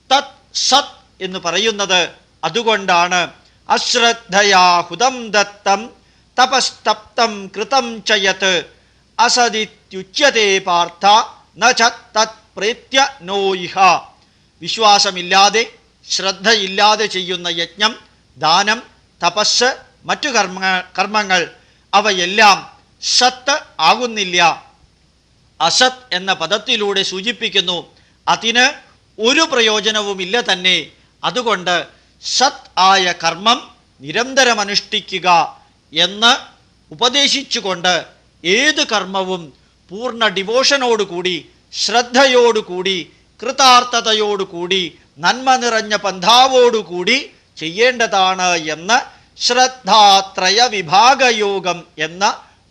തത് സത് എന്ന് പറയുന്നത് അതുകൊണ്ടാണ്. അശ്രദ്ധയാ ഹുതം ദത്തം തപസ്തപ്തം കൃതം ചയത് അസദിത്യുച്യത്തെ പാർത്ഥ ന ച തത് പ്രേത്യ നോ ഇഹ. വിശ്വാസമില്ലാതെ, ശ്രദ്ധയില്ലാതെ ചെയ്യുന്ന യജ്ഞം, ദാനം, തപസ്, മറ്റു കർമ്മങ്ങൾ അവയെല്ലാം സത്ത് ആകുന്നില്ല. അസത് എന്ന പദത്തിലൂടെ സൂചിപ്പിക്കുന്നു അതിന് ഒരു പ്രയോജനവുമില്ല തന്നെ. അതുകൊണ്ട് സത് ആയ കർമ്മം നിരന്തരം അനുഷ്ഠിക്കുക എന്ന് ഉപദേശിച്ചുകൊണ്ട് ഏത് കർമ്മവും പൂർണ്ണ ഡിവോഷനോടുകൂടി, ശ്രദ്ധയോടുകൂടി, കൃതാർത്ഥതയോടുകൂടി, നന്മ നിറഞ്ഞ പന്ഥാവോടുകൂടി ചെയ്യേണ്ടതാണ് എന്ന് ശ്രദ്ധാത്രയ വിഭാഗയോഗം എന്ന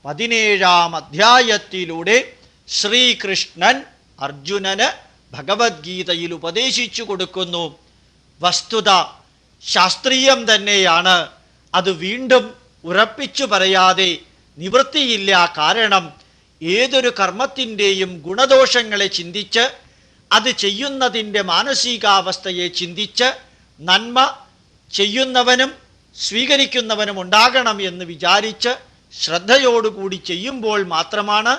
17-ാം അധ്യായത്തിലൂടെ ശ്രീകൃഷ്ണൻ അർജുനന് ഭഗവത്ഗീതയിൽ ഉപദേശിച്ചു കൊടുക്കുന്നു. വസ്തുത ശാസ്ത്രീയം തന്നെയാണ്. അത് വീണ്ടും ഉറപ്പിച്ചു പറയാതെ നിവൃത്തിയില്ല. കാരണം ഏതൊരു കർമ്മത്തിൻ്റെയും ഗുണദോഷങ്ങളെ ചിന്തിച്ച്, അത് ചെയ്യുന്നതിൻ്റെ മാനസികാവസ്ഥയെ ചിന്തിച്ച്, നന്മ ചെയ്യുന്നവനും സ്വീകരിക്കുന്നവനും ഉണ്ടാകണം എന്ന് വിചാരിച്ച് ശ്രദ്ധയോടുകൂടി ചെയ്യുമ്പോൾ മാത്രമാണ്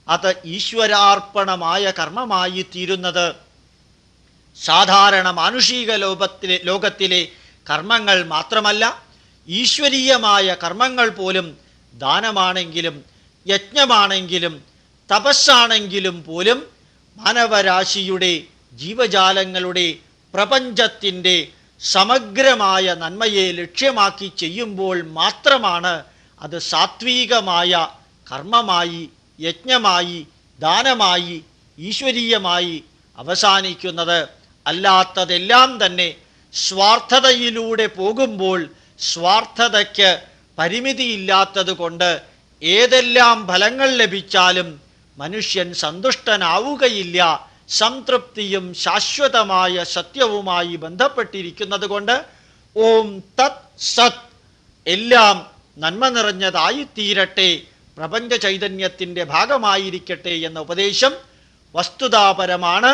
അത് ഈശ്വരാർപ്പണമായ കർമ്മമായി തീരുന്നത്. സാധാരണ മാനുഷിക ലോകത്തിലെ കർമ്മങ്ങൾ മാത്രമല്ല, ഈശ്വരീയമായ കർമ്മങ്ങൾ പോലും, ദാനമാണെങ്കിലും യജ്ഞമാണെങ്കിലും തപസ്സാണെങ്കിലും പോലും മാനവരാശിയുടെ, ജീവജാലങ്ങളുടെ, പ്രപഞ്ചത്തിൻ്റെ സമഗ്രമായ നന്മയെ ലക്ഷ്യമാക്കി ചെയ്യുമ്പോൾ മാത്രമാണ് അത് സാത്വികമായ കർമ്മമായി, യജ്ഞമായി, ദാനമായി, ഈശ്വരീയമായി അവസാനിക്കുന്നത്. അല്ലാത്തതെല്ലാം തന്നെ സ്വാർത്ഥതയിലൂടെ പോകുമ്പോൾ, സ്വാർത്ഥതയ്ക്ക് പരിമിതിയില്ലാത്തത് കൊണ്ട് ഏതെല്ലാം ഫലങ്ങൾ ലഭിച്ചാലും മനുഷ്യൻ സന്തുഷ്ടനാവുകയില്ല. സംതൃപ്തിയും ശാശ്വതമായ സത്യവുമായി ബന്ധപ്പെട്ടിരിക്കുന്നത് കൊണ്ട് ഓം തത് സത്, എല്ലാം നന്മ നിറഞ്ഞതായിത്തീരട്ടെ, പ്രപഞ്ച ചൈതന്യത്തിൻ്റെ ഭാഗമായിരിക്കട്ടെ എന്ന ഉപദേശം വസ്തുതാപരമാണ്.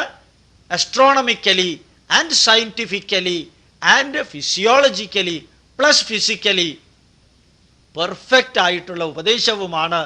Astronomically and scientifically and physiologically plus physically perfect ആയിട്ടുള്ള ഉപദേശവുമാണ്.